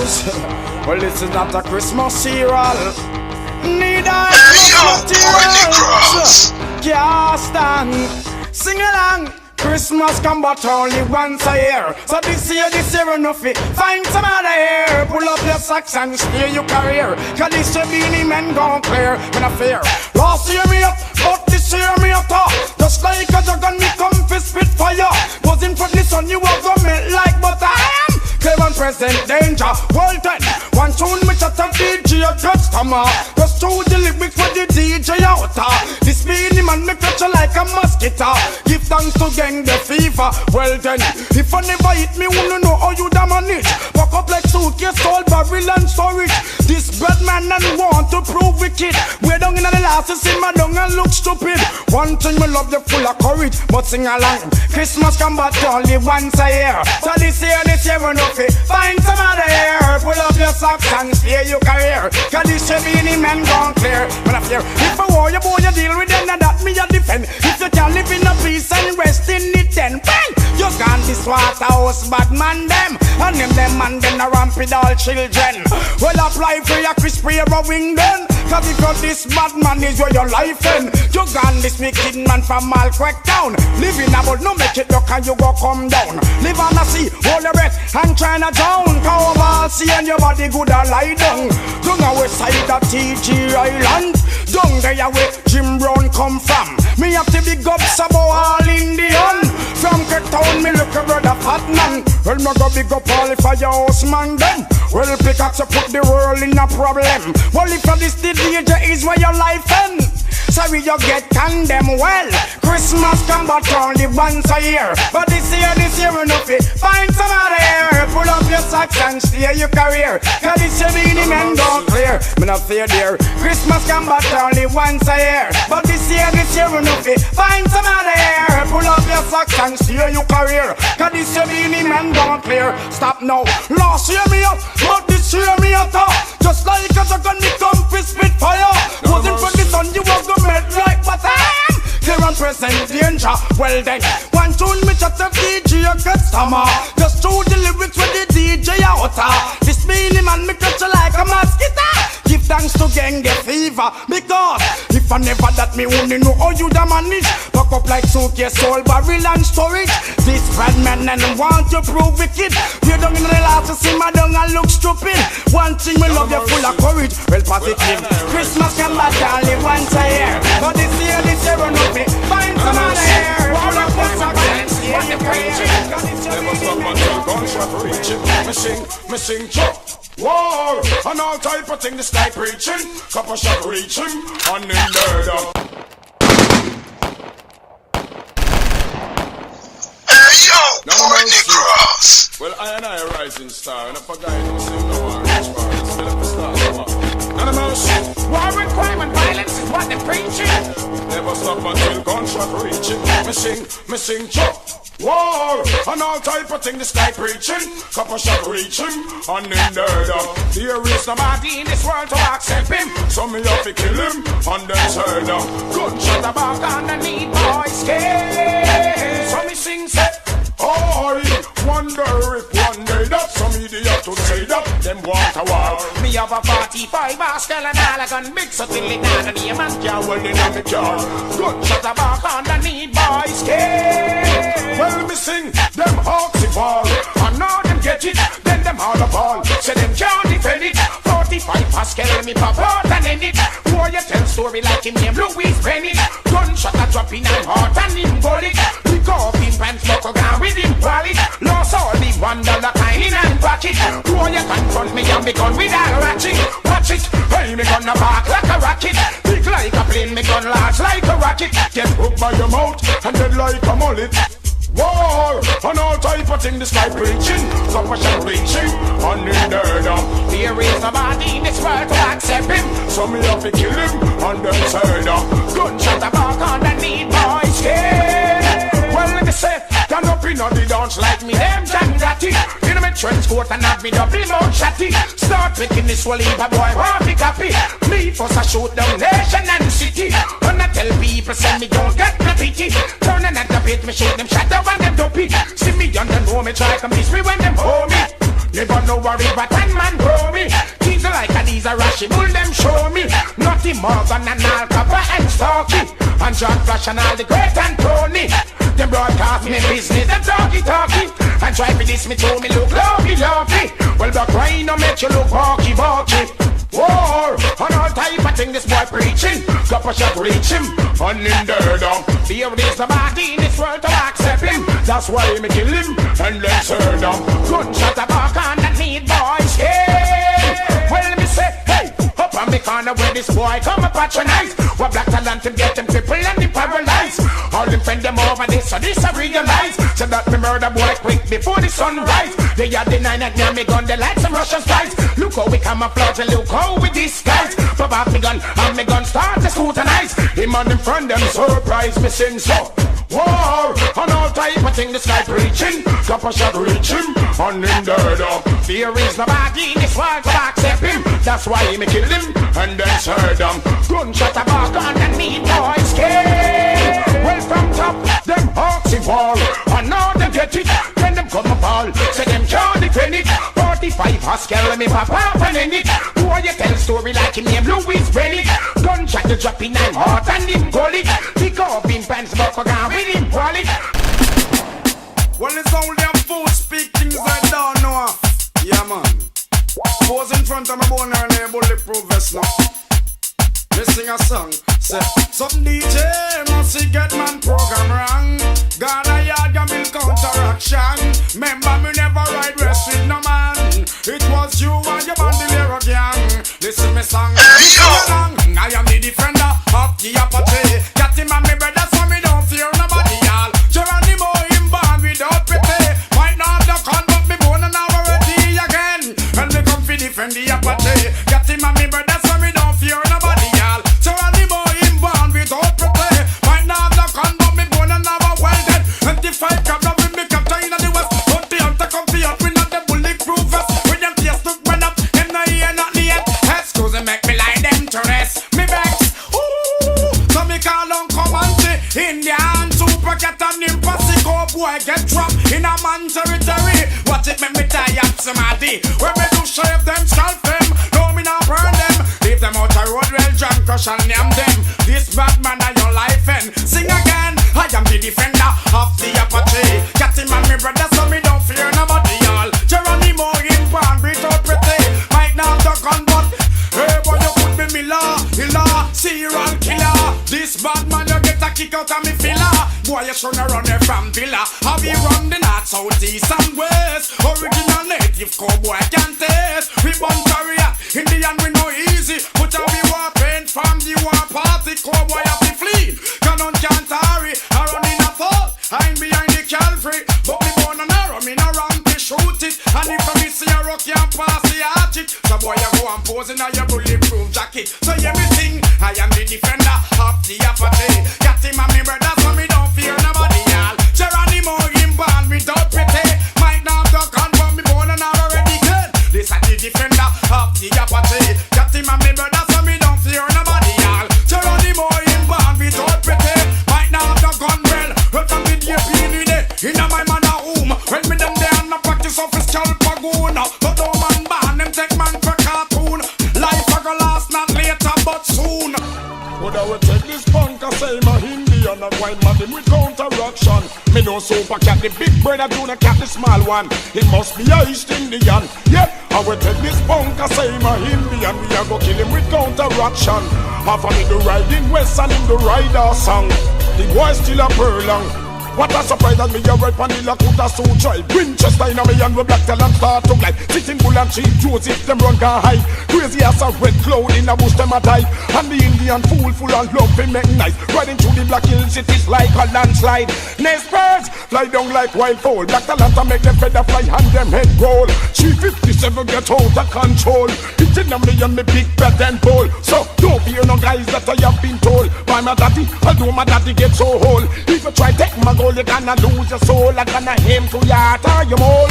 S7: Well this is not a Christmas cereal. Need a materials. Can't stand. Sing along. Christmas come but only once a year. So this year enough it. Find some other here. Pull up your socks and steer your career. Cause this year beanie men gon' clear. When I fear. Last year me up, but this year me up top. Just like a dragon me come for spit fire. Was in front of the sun you was gonna melt like butter. Clever present danger. Well then, one tune me chat and DJ a customer. Just through the lyrics with the DJ out. This beanie man me catch like a mosquito. Give thanks to gang the fever. Well then, if I never hit me, wanna know how you da manage. Pack up like suitcase, all barrel and storage. This bad man and want to prove wicked. We're down in the last to see my down and look stupid. One thing me love you full of courage, but sing along. Christmas come but only once a year. So this year we know fit. Find some other here. Pull up your socks and steer your career. Cause this year beanie men gone clear. When I fear, if I war you boy you deal with them, now that me a defend. If you can live in a peace and rest in it then bang! You gone this Waterhouse bad man them. And them and them a ramp with all children. Well apply for your a crispy wing then. Cause because this bad man is where your life end. You gone this wicked man from Malcrack town. Living about no make it look and you go come down. Live on the sea, hold your breath and China town. Come over, see and your body good a lie down. Down the west side of TG Island. Down there where Jim Brown come from. Me have to big up some all Indian. From Cape Town, me look a brother fat man. Well, me go big up all if I your house man then. Well, pickaxe put the world in a problem. Well, if this the danger is where your life end. Sorry you get condemned. Well, Christmas come but only once a year. But this year we no fit. Find some other here. Pull up your socks and steer your career. Cause this year the men don't clear. Me not fear there. Christmas come but only once a year. But this year we no fit. Find some other here. Pull up your socks and steer your career. Cause this year the men don't clear. Stop now. Last year me up, but this year me up. Just like a dragon me come for spit fire. Wasn't for the sun you was gonna melt like butter. Clear and present danger. Well then, one tune me chat up DJ a customer. Just through the lyrics with the DJ a utter. This meaning man me catch you like a mosquito. Give thanks to gang get fever. Because if I never that me only know how you da manage. Pack up like suitcase, soul, barrel and storage. This bad man and want to prove wicked. You don't in the last to see my dung and look stupid. One thing me love you full of courage. Well positive. Christmas come back only once a year. But this year run up it. Find some other here. All of us are dance. What the preaching?
S5: Never stop until gunshot reaching. Me sing chop. War and all type of thing this guy preaching. Couple shot reaching and in murder.
S3: Hey yo, Courtney Cross.
S5: Well, I and I a rising star, and if a guy don't say no one rich bar, it's still up to start no more. And I'm out shit.
S7: War and crime and violence is what they're preaching.
S5: Never stop until gunshot reaching. Me sing chop. War and all type of thing this guy preaching. Couple shot reaching and in murder. There is nobody in this world to accept him. So me have to kill him and then murder. Gunshot a back and I need boys scared. So me sing say, oh, wonder if one day that some idiot to say that them want a war.
S7: Me have a 45 Pascal and all a gun big so till it down and the man
S5: Yeah, well in the car.
S7: gunshot a back and I need boys scared.
S5: Well me sing them hawks evolve.
S7: And now them get it, then them all a ball. Say them can't defend it. 45 Pascal me pop out and end it. Boy you tell story like him name Louis Bennett. Gunshot a drop in him heart and him bullet. Pick up him pants buckle down with him wallet. Lost all the $1 kind in and pocket. Boy you confront me and me gun with a ratchet. Watch it, hey me gun a bark like a rocket. Big like a plane, me gun large like a rocket.
S5: Get hooked by your mouth and dead like a mullet. War and all type of thing this guy preaching. Couple shot reaching and in murder.
S7: There is nobody in this world to accept him.
S5: So me have to kill him and then murder.
S7: Gunshot a back and I need boys scared.
S5: Well let me say, stand up in the dance like me them Jangati. In my trench coat and have me double mouth chatty. Start making this whole heap of boy want me copy. Me first a shoot down nation and city. And I tell people say me don't get no pity. Turning at the pit me shoot them shut down and them dopey. See me and them know me try come miss me when them hold me. Never know worry but 10 man grow me. Things like a these a rashy bull them show me. Naughty Morgan and Al Capone and Starkey. And John Flash and all the great and Tony. Them broadcast me business, them talky. And try to diss me to me look lovely. Well the crying no make you look walky. War and all type of thing this boy preaching. Couple shot reach him and in murder. There is nobody in this world to accept him. That's why me kill him and then murder. Gunshot a back and I need boys scared. Well me say, hey, up on me corner where this boy come a patronize. What black talent him get him cripple and him paralyzed. All them friend them over this, so this I realize. So that me murder boy quick before the sunrise. They are denying that now me gun the like some Russian spies. Look how we camouflage and look how we disguise. Pop off me gun and me gun start to scrutinize. Him and him friend them surprise me sin so. War and all type of thing this guy preaching. Couple shot reach him and in murder. There is nobody in this world to accept him. That's why me kill him and then murder. Gunshot a back underneath boys scared. Well from top them hawks evolve. And now they get it. Then them come a ball. Say them can't defend it.
S11: 45 Haskell me papa and in it. Boy, you tell story like him name Louis Rennick. Gunshot to drop in him heart and him gully. Pick up him pants but forgot with him wallet.
S7: Well, it's all them fools speak things I don't know. Yeah, man. Pose in front of my bone and a bulletproof vest now. Me sing a song, say some DJ must get man program wrong. Gonna yard and build counteraction. Remember me never ride rest with no man. It was you and your bandolero gang. Listen me song, I am the defender of the Apache. Got him and me brother so me don't fear nobody y'all. Geronimo him born without pity. Might not have the con but me born and I'm already again. And me come fi defend the Apache. Got him and me brother so me don't fear nobody y'all. Geronimo him born without pity. Might not have the con but me born and I'm well dead. 25 cabra with me captain in the west. Don't the hunter come fi up with not the bulletproof vest. With them tears to run up, them no hear nothing yet. Excuse me, make me lie them to rest. Me vex, ooh. So me call on Comanche, Indian super cat and him posse go boy get trapped in a man territory. Watch it make me tie up somebody. When me do shave them, scalp them. No me not burn them. Leave them out the road, well jam crush and name them. This bad man are your life and sing again. I am the defender of the Apache. Cat him and me brother so me don't fear nobody y'all. Geronimo him born without pretty. Might not have the gun but hey boy you put me Miller, serial killer. This bad man you get a kick out of me filler. Boy you shouldn't run it from Villa. How we run the north, south, east and west. Original native cowboy can taste. We born career, Indian we no easy. Put how we war paint from the war party. Cowboy have to flee, canon can't hurry. I run in a thought, I ain't behind the cavalry. But me born an arrow, me no run to shoot it. And if I miss a rock, can't pass the hatchet. So boy you go and pose in your bulletproof jacket. So everything, I am the defender of the Apache. Got him and me brother so me don't fear nobody y'all. Geronimo him born without pity. Might not have the gun but me born and I'm already dead. This is the defender of the Apache. Got him and me brother so me don't fear nobody y'all. Geronimo him born without pity. Might not have the gun well. Welcome to the in my man a home. When me them there and I practice off his scalp a goon. But no man ban them take man for cartoon. Life a go last not later but soon.
S8: But I will take this punk and say my Indian and white man him with counteraction. Me no super cat, the big brother do not cat the small one. He must be a East Indian. Yeah, I will take this punk and say my Indian. We a go kill him with counteraction. Half of me the riding west and him the rider song. The boy still a purlong. What a surprise that me a red panilla kuta so try. Winchester in a me and we black talent start to glide. Sitting bull and cheap Joseph them run can hide. Crazy as a red cloud in a bush them a die. And the Indian fool full and love him make nice. Riding through the black hills it is like a landslide. Nest birds fly down like wild fowl. Black talent to make them feather fly and them head roll. 357 get out of control. Hitting a me and me big bad and bowl. So don't fear no guys that I have been told by my daddy. Although my daddy get so old. If you try take my goal, you gonna lose your soul. I gonna aim to your heart or your mole.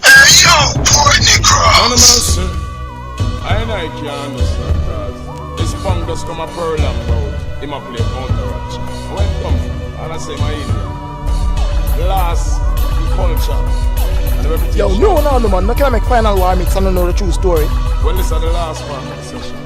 S3: Hey yo, Portney Cross.
S8: I can't understand cause this punk just come a pearl and road. He ma play counteraction. Where it come from? And I say my Indian. Last, the culture and the reputation.
S6: Yo, no man, no can make final war mix and I know the true story.
S8: Well, this is the last part of the session.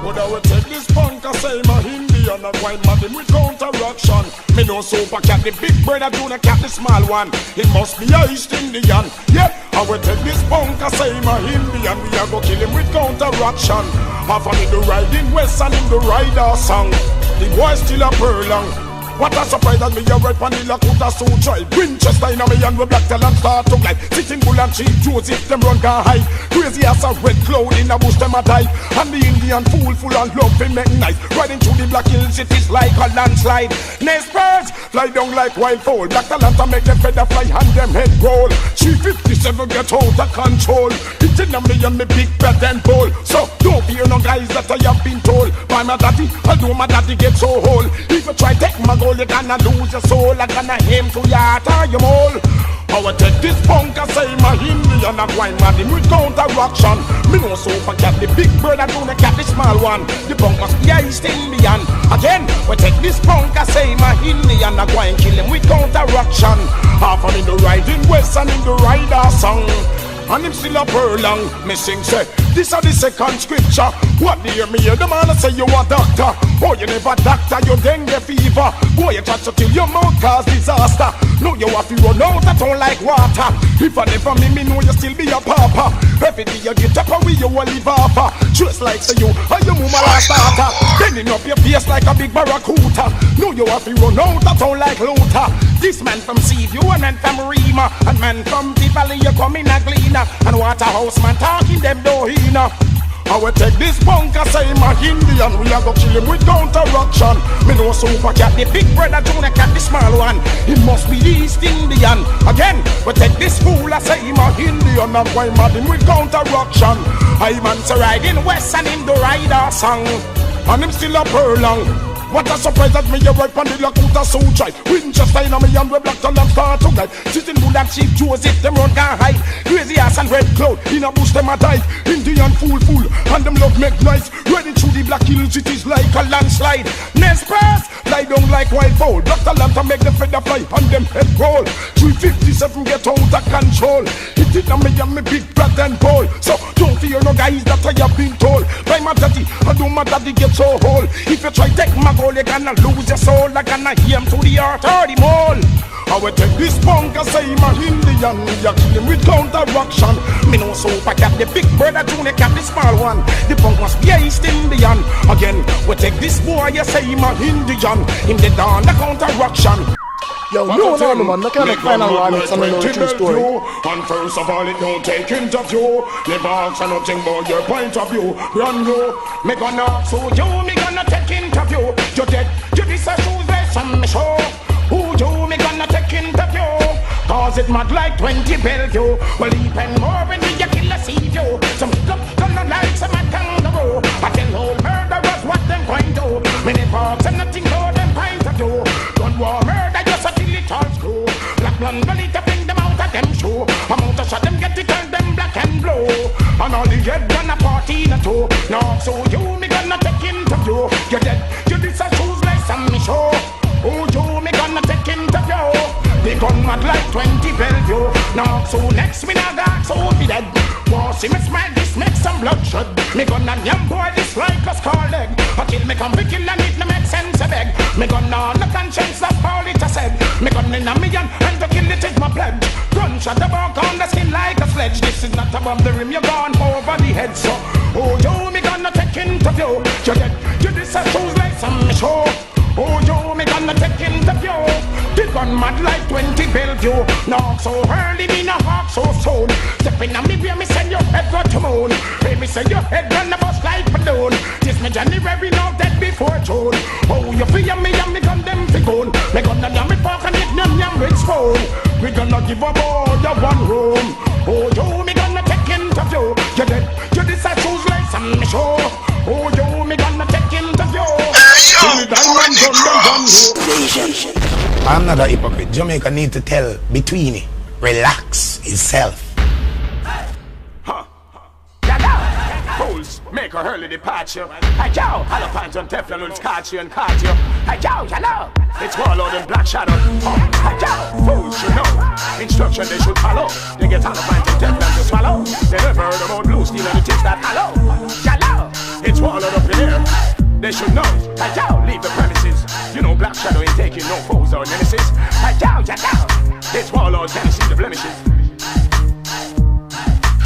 S8: But I will take this punk and say my Indian and white man him with counteraction. Me no super cat, the big brother do not cat the small one. He must be a East Indian. Yeah, I will take this punk and say my Indian. We are go kill him with counteraction. Half of me the riding west and him the rider song. The boy still a purlong. What a surprise that me a red panilla kuta so try. Winchester in a me and we black talent start to glide. Sitting bull and cheap Joseph them run can hide. Crazy as a red cloud in a bush them a die. And the Indian fool full and love him make nice. Riding through the black hills it is like a landslide. Nest birds fly down like wild fowl. Black talent to make them feather fly and them head roll. 357 get out of control. It Sitting on me and me big bread and bowl. So don't fear no guys that I have been told by my daddy. Although my daddy gets so old, if you try take my goal, you gonna lose your soul. I gonna aim to your heart or your mole. I will take this punk and say my Indian and wine man him with counteraction. Me no so for cat the big bird and don't cat the small one. The punk must be a East Indian. Again, we take this punk and say my Indian and wine kill him with counteraction. Half on in the riding west and in the rider song. And him still a long. Me sing say, this are the second scripture. What do you hear the man say you a doctor? Oh, you never doctor, you dengue fever. Boy, you try to kill your mouth cause disaster. No, you have to run out that don't like water. If I never me know you still be a papa. Every day you get up and we you will live off. Just like say you, and your mama last starter. Bending up your face like a big barracuda. No, you have to run out that don't like Luther. This man from Seaview and man from Rima. And man from the valley you come in a gleaner. And Waterhouse man talking them dohina. I will take this punk and say my Indian. We are go kill him with counteraction. Me know super cat, the big brother Junior cat, the small one. He must be the East Indian. Again, we take this fool and say my Indian. And why mad him with counteraction. I man say riding west and him the rider song. And him still a long. What a surprise that me a right on the Lakota soldier. Winchester in a me and we black and start to guide. Sitting bull and Chief Joseph, them run can hide. Crazy ass and red cloud, in a bush them a die. Indian fool, and them love make noise. Ready through the black hills, it is like a landslide. Next pass, lie down like wild fowl. Dr. Lanta make the feather fly and them head roll. 357 get out of control. It is a me and me big bread and bowl. So don't fear no guys that I have been told. By my daddy, I do my daddy get so old. If you try take my goal, you gonna lose your soul. I gonna hear him to the heart or the mole. I will take this punk and say my Indian. We are killing with counteraction. Me no so I got the big brother Junior cat the small one. The punk must be a East Indian. Again, we take this boy, you say my Indian. Him the down the counteraction.
S6: Yo, no, man, I can't make final one. It's a true story.
S8: And first of all, it don't take interview. Never answer nothing about your point of view. Run you, me gonna ask you, me gonna take interview. You dead, you this a shoes like some show. Who you, me gonna take interview. Cause it mad like 20 Bellevue. Well, even more when we kill a sea view. Some club gonna like some kangaroo. I tell all murderers what them going to. Many parts and nothing more than point of view. Don't war murder, just a kill it all screw. Black man gully to bring them out of them show. I'm out to shot them, get it, turn them black and blue. And all the head gonna party in a two. Now so you, me gonna take interview. You're dead, you this a shoes like some show. Oh, you, me gonna take interview. They gun mad like 20 Bellevue. Now so next me now got so be dead. Want see me smile, this make some bloodshed. Me gonna young boy this like a skull leg. Until me come be kill and it no make sense a beg. Me gonna no conscience, that's all it a said. Me gonna in a million and to kill it is my pledge. Gunshot the bark on the skin like a sledge. This is not above the rim, you're gone over the head. So, oh yo, me gonna take interview. You get, you this a shoes like some show. Oh yo, me gonna take interview. The gun mad like 20 Bellevue. Now so early, me no hawk so soon. Stepping on me, me send your head go to moon. Hey, me send your head run the bus like balloon. This me January, now dead before June. Oh, you feel me and me gun them fi gone. Me gonna yam me pork and eat them yam with spoon. We gonna give up all your one room. Oh yo, me gonna take interview. You dead, you this a choose like some show. Oh yo, me gonna take interview.
S9: I'm not a hypocrite. Jamaica need to tell Betweeny, relax himself.
S11: Fools, make a early departure. Hey, yo, hollow pants on Teflon will scotch you and cut you. Hey, yo, you know, it's Warlord and Black Shadow. Hey, yo, fools should know. Instruction they should follow. They get hollow pants and Teflon to swallow. They never heard about blue steel and the tips that hollow. You know, it's Warlord up in here. They should know. Hey, yo, leave the premises. You know Black Shadow ain't taking no foes or nemesis. Hey, yo, you know, it's Warlord can see the blemishes.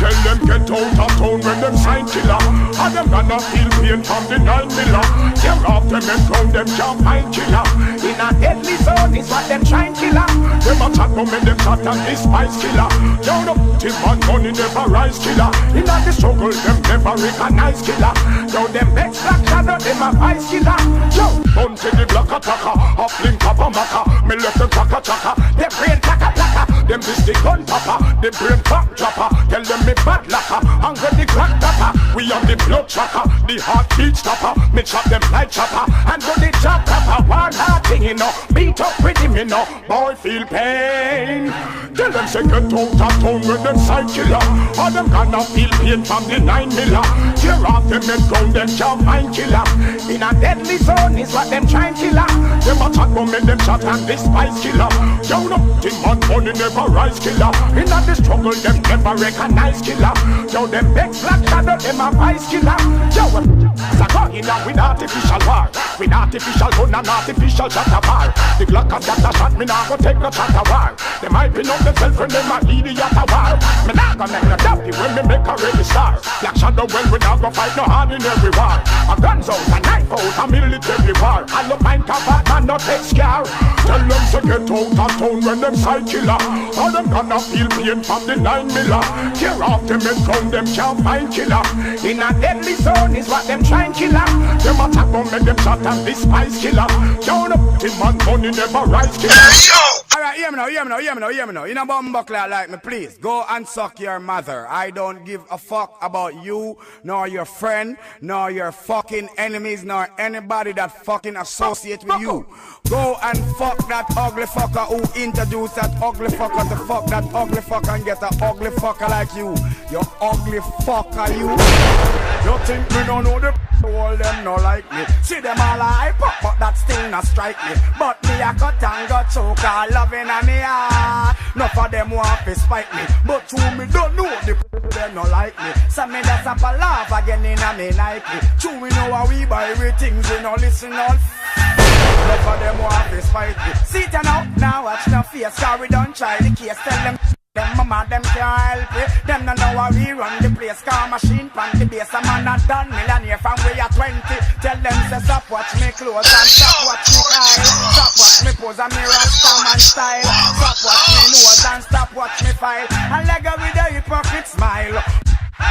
S8: Tell them get out of town when them sign killer. And them gonna
S11: gonna feel pain from the 9 miller. Tear off them and round them can't find killer. In a deadly zone is what them trying killer. Them a chat no make them shot and despise killer. Down up till man money never rise killer. In a the struggle them never recognize killer. Now them next black shadow them a vice killer. Yo, bound to the block attacker, up link up a maca. Me left them chaka chaka, them brain taka taka. Them this the gun popper, the brain back dropper. Tell them me bad lacquer, and get the crack dapper. We on the blood tracker, the heartbeat stopper. Me chop them like chopper, and go the chop proper. One hard thing you know, beat up with him you know. Boy feel pain. Tell them say get out of town with them side killer. Or them gonna feel pain from the 9 miller. Tear off them and down them can't find killer. In a deadly zone is what them trying killer. Them a chat go make them shot and despise killer. Down up the man money never rise killer. In a the struggle them never recognize killer. Yo them big black shadow them a vice killer. Yo so go in with artificial war, with artificial gun and artificial shot a bar. The Glock has got a shot, me nah go take no shot a war. Them hyping up themselves when them a lead the yacht a war. Me nah go make no dumpy when me make a ready star. Black shadow well we nah go fight no hard in every war. A guns out, a knife out, a military war. I look mind cap man not take scare. Tell them to get out of town when them side killer. Or them gonna feel pain from the 9 miller. Tear off them and drown them can't find killer. In a deadly zone is what them trying killer. Them attack on make them shot and despise killer. Down up the man money never rise killer.
S7: Alright, hear me now. In a bumbuckler like me, please go and suck your mother. I don't give a fuck about you, nor your friend, nor your fucking enemies, nor anybody that fucking associate with you. Go and fuck that ugly fucker who introduced that ugly fucker to fuck that ugly fucker and get an ugly fucker like you. You ugly fucker, you. You think me don't know the all them no like me. See them all hype up, but that still not strike me. But me a cut and got choke all loving on me heart. Enough of them want to spite me, but to me don't know the them no like me. So me that's up a laugh again in a me Nike. True we know how we buy every things, we no listen all. Enough of them want to spite me. See it now watch no face, cause we don't try the case. Tell them mama, them can't help it. Them don't know how we run the place. Car machine, pan the base. A man not done millionaire from way at 20. Tell them say stop watch me clothes and stop watch me style. Stop watch me pose and me rasta man style. Stop watch me nose and stop watch me file. And leg up with a hypocrite smile.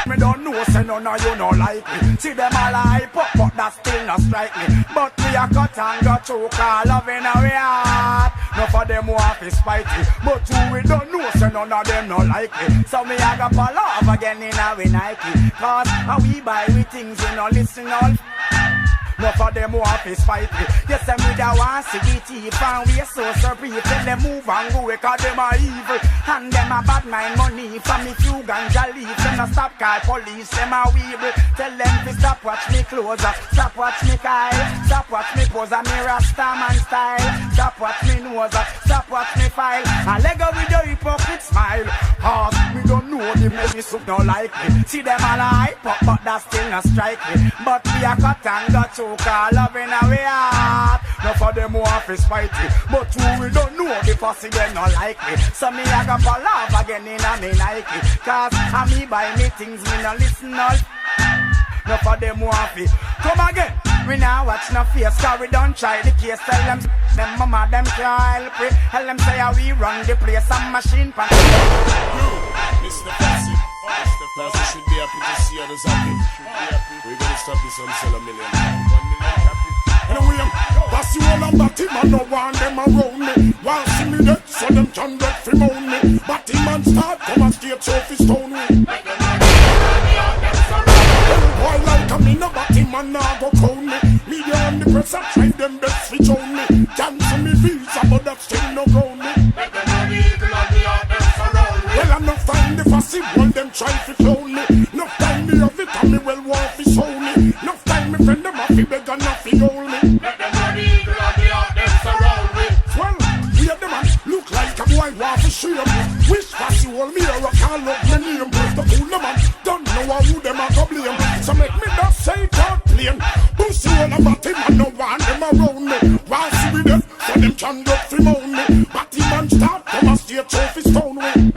S7: Me don't know, say none of you no like me. See them all hype up, but that still not strike me. But me a cut and got choke all loving a way heart. Enough of them want to spite me, but you we don't know, say none of them no like me. So me a go fall off again in a we Nike. Cause how we buy we things, we no listen all. Enough of them want to fight me. Yes, them with a one see the teeth and we so surprised. Tell them move and go cause them are evil. And them a bad mind money from me few ganja leaf. Them a stop call police, them a weevil. Tell them to stop watch me closer, stop watch me Kyle, stop watch me pose and me rasta man style. Stop watch me nose, stop watch me file. And leg up with your hypocrite smile. Cause we don't know the maybe soup no like me. See them all hype up but that still not strike me. But we a cut and got you. Cause loving a way heart. Enough of them want to spite me, but you we don't know the fussy them not like me. So me a go fall off again in a me Nike. Cause a me buy me things, me no listen all. Enough of them want to come again. We now watch no face, cause we don't try the case. Tell them mama them can't help it. Tell them say how we run the place and machine pan.
S12: Mr. Fussy, Plus you should be happy to see others happy. We're gonna stop this on sell $1 million. 1 million happy.
S8: Anyway, that's you all about him, I no want them around me. Want see me dead, so them can get from on me. But him and start, come and stay trophy stone me. Boy like a me, no but him and now go crown me. Media and the press are trying them best switch on me. Dance me visa, but that still no ground me. Well, I'm not fine the fussy one, them try to clone me. No time me of it, and me well want to show me. No time me friend them off, he beg and off, he hold me. Well, we have the man, look like a boy want to show me. Wish fussy hold me or I call up my name. The cool no man, don't know who them are to blame. So make me not say God plain. Pussy all about him, and no one them around me. Want see me dead, so them can get from on me. But the man start, come and stay trophy stone me.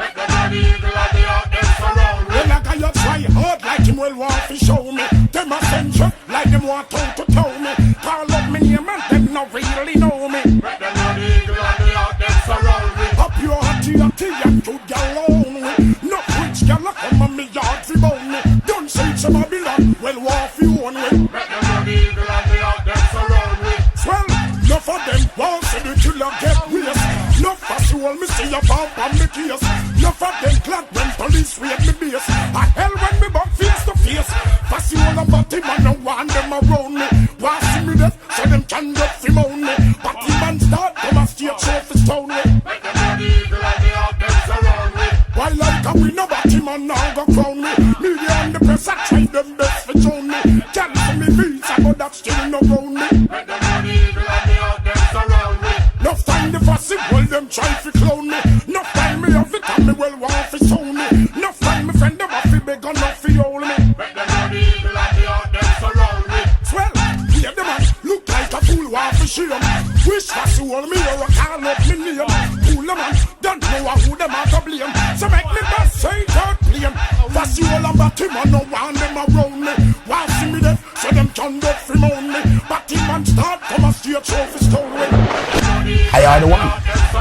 S8: Well, I got you try hard like him well want to show me. Them a send you like them want to tell me. Call up me name and them not really know me.
S3: Make them know the eagle and the heart them surround me.
S8: Up your hattie and good gal own me. No rich gal a come on me yard fi bone me. Don't say to Babylon, well war fi own me.
S3: Make them know the eagle and the heart them surround me.
S8: Well, enough of them won't see the killer get waste. Enough of you all me see a pump on me case. Enough of them glad when police raid me base. A hell when me bump face to face. Fussy all about him and no one them around me. Want see me death so them can get fi moan me. But the man start come a straight show fi stone me.
S3: Make them know the eagle and the heart them surround me.
S8: Why like a we no batty man now go crown me. Media and the press a try them best fi drown me. Cancel me visa but that still no round me.
S3: Make them know the eagle and the heart them surround me.
S8: Enough time the fussy well them try fi clown me. Enough time me have it and me well want fi sound me. Enough time me friend them have fi beg and not fi hold me.
S3: Make them know the eagle and the heart them surround me.
S8: Swell, hear the man look like a fool want fi shame. Wish fussy hold me or a call up me name. Fool the man don't know who them are to blame. So make me best say third blame. Fussy all about him and no one them around me. Want see me dead so them can get fi moan me. But him man start come a straight show fi stone me.
S9: I are the one.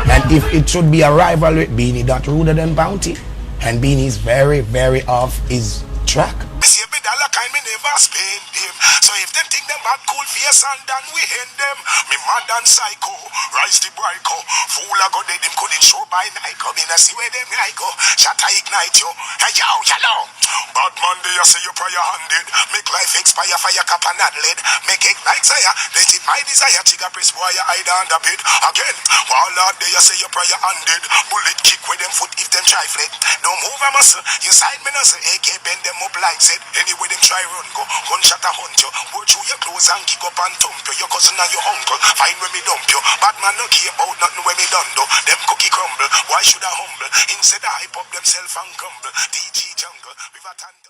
S9: And if it should be a rivalry, Beanie that rooted than Bounty. And Beanie is very, very off his track.
S1: See me dollar kind me never spend them. So if them think them bad cool face and then we end them. Me mad and psycho, rise the brico. Fool a go dead them couldn't show by night. Come in and see where them like go. Shatter ignite you. Hey yo, yellow. Bad man they you say you prayer handed. Make life expire fire cap and not lead. Make ignite fire. Let it my desire. Trigger press boy you hide under bed. Again, while out there you say you prayer handed. Bullet kick with them foot if them try fled. Don't move a muscle. You side me no say AK bend them up like said. Anyway them try run go. Gunshot a hunt you. Go through your clothes and kick up and thump you. Your cousin and your uncle. Find where me dump you. Bad man no care about nothing where me done do. Them cookie crumble. Why should I humble? Instead I hype up themself and crumble. DG jungle. River Thunder.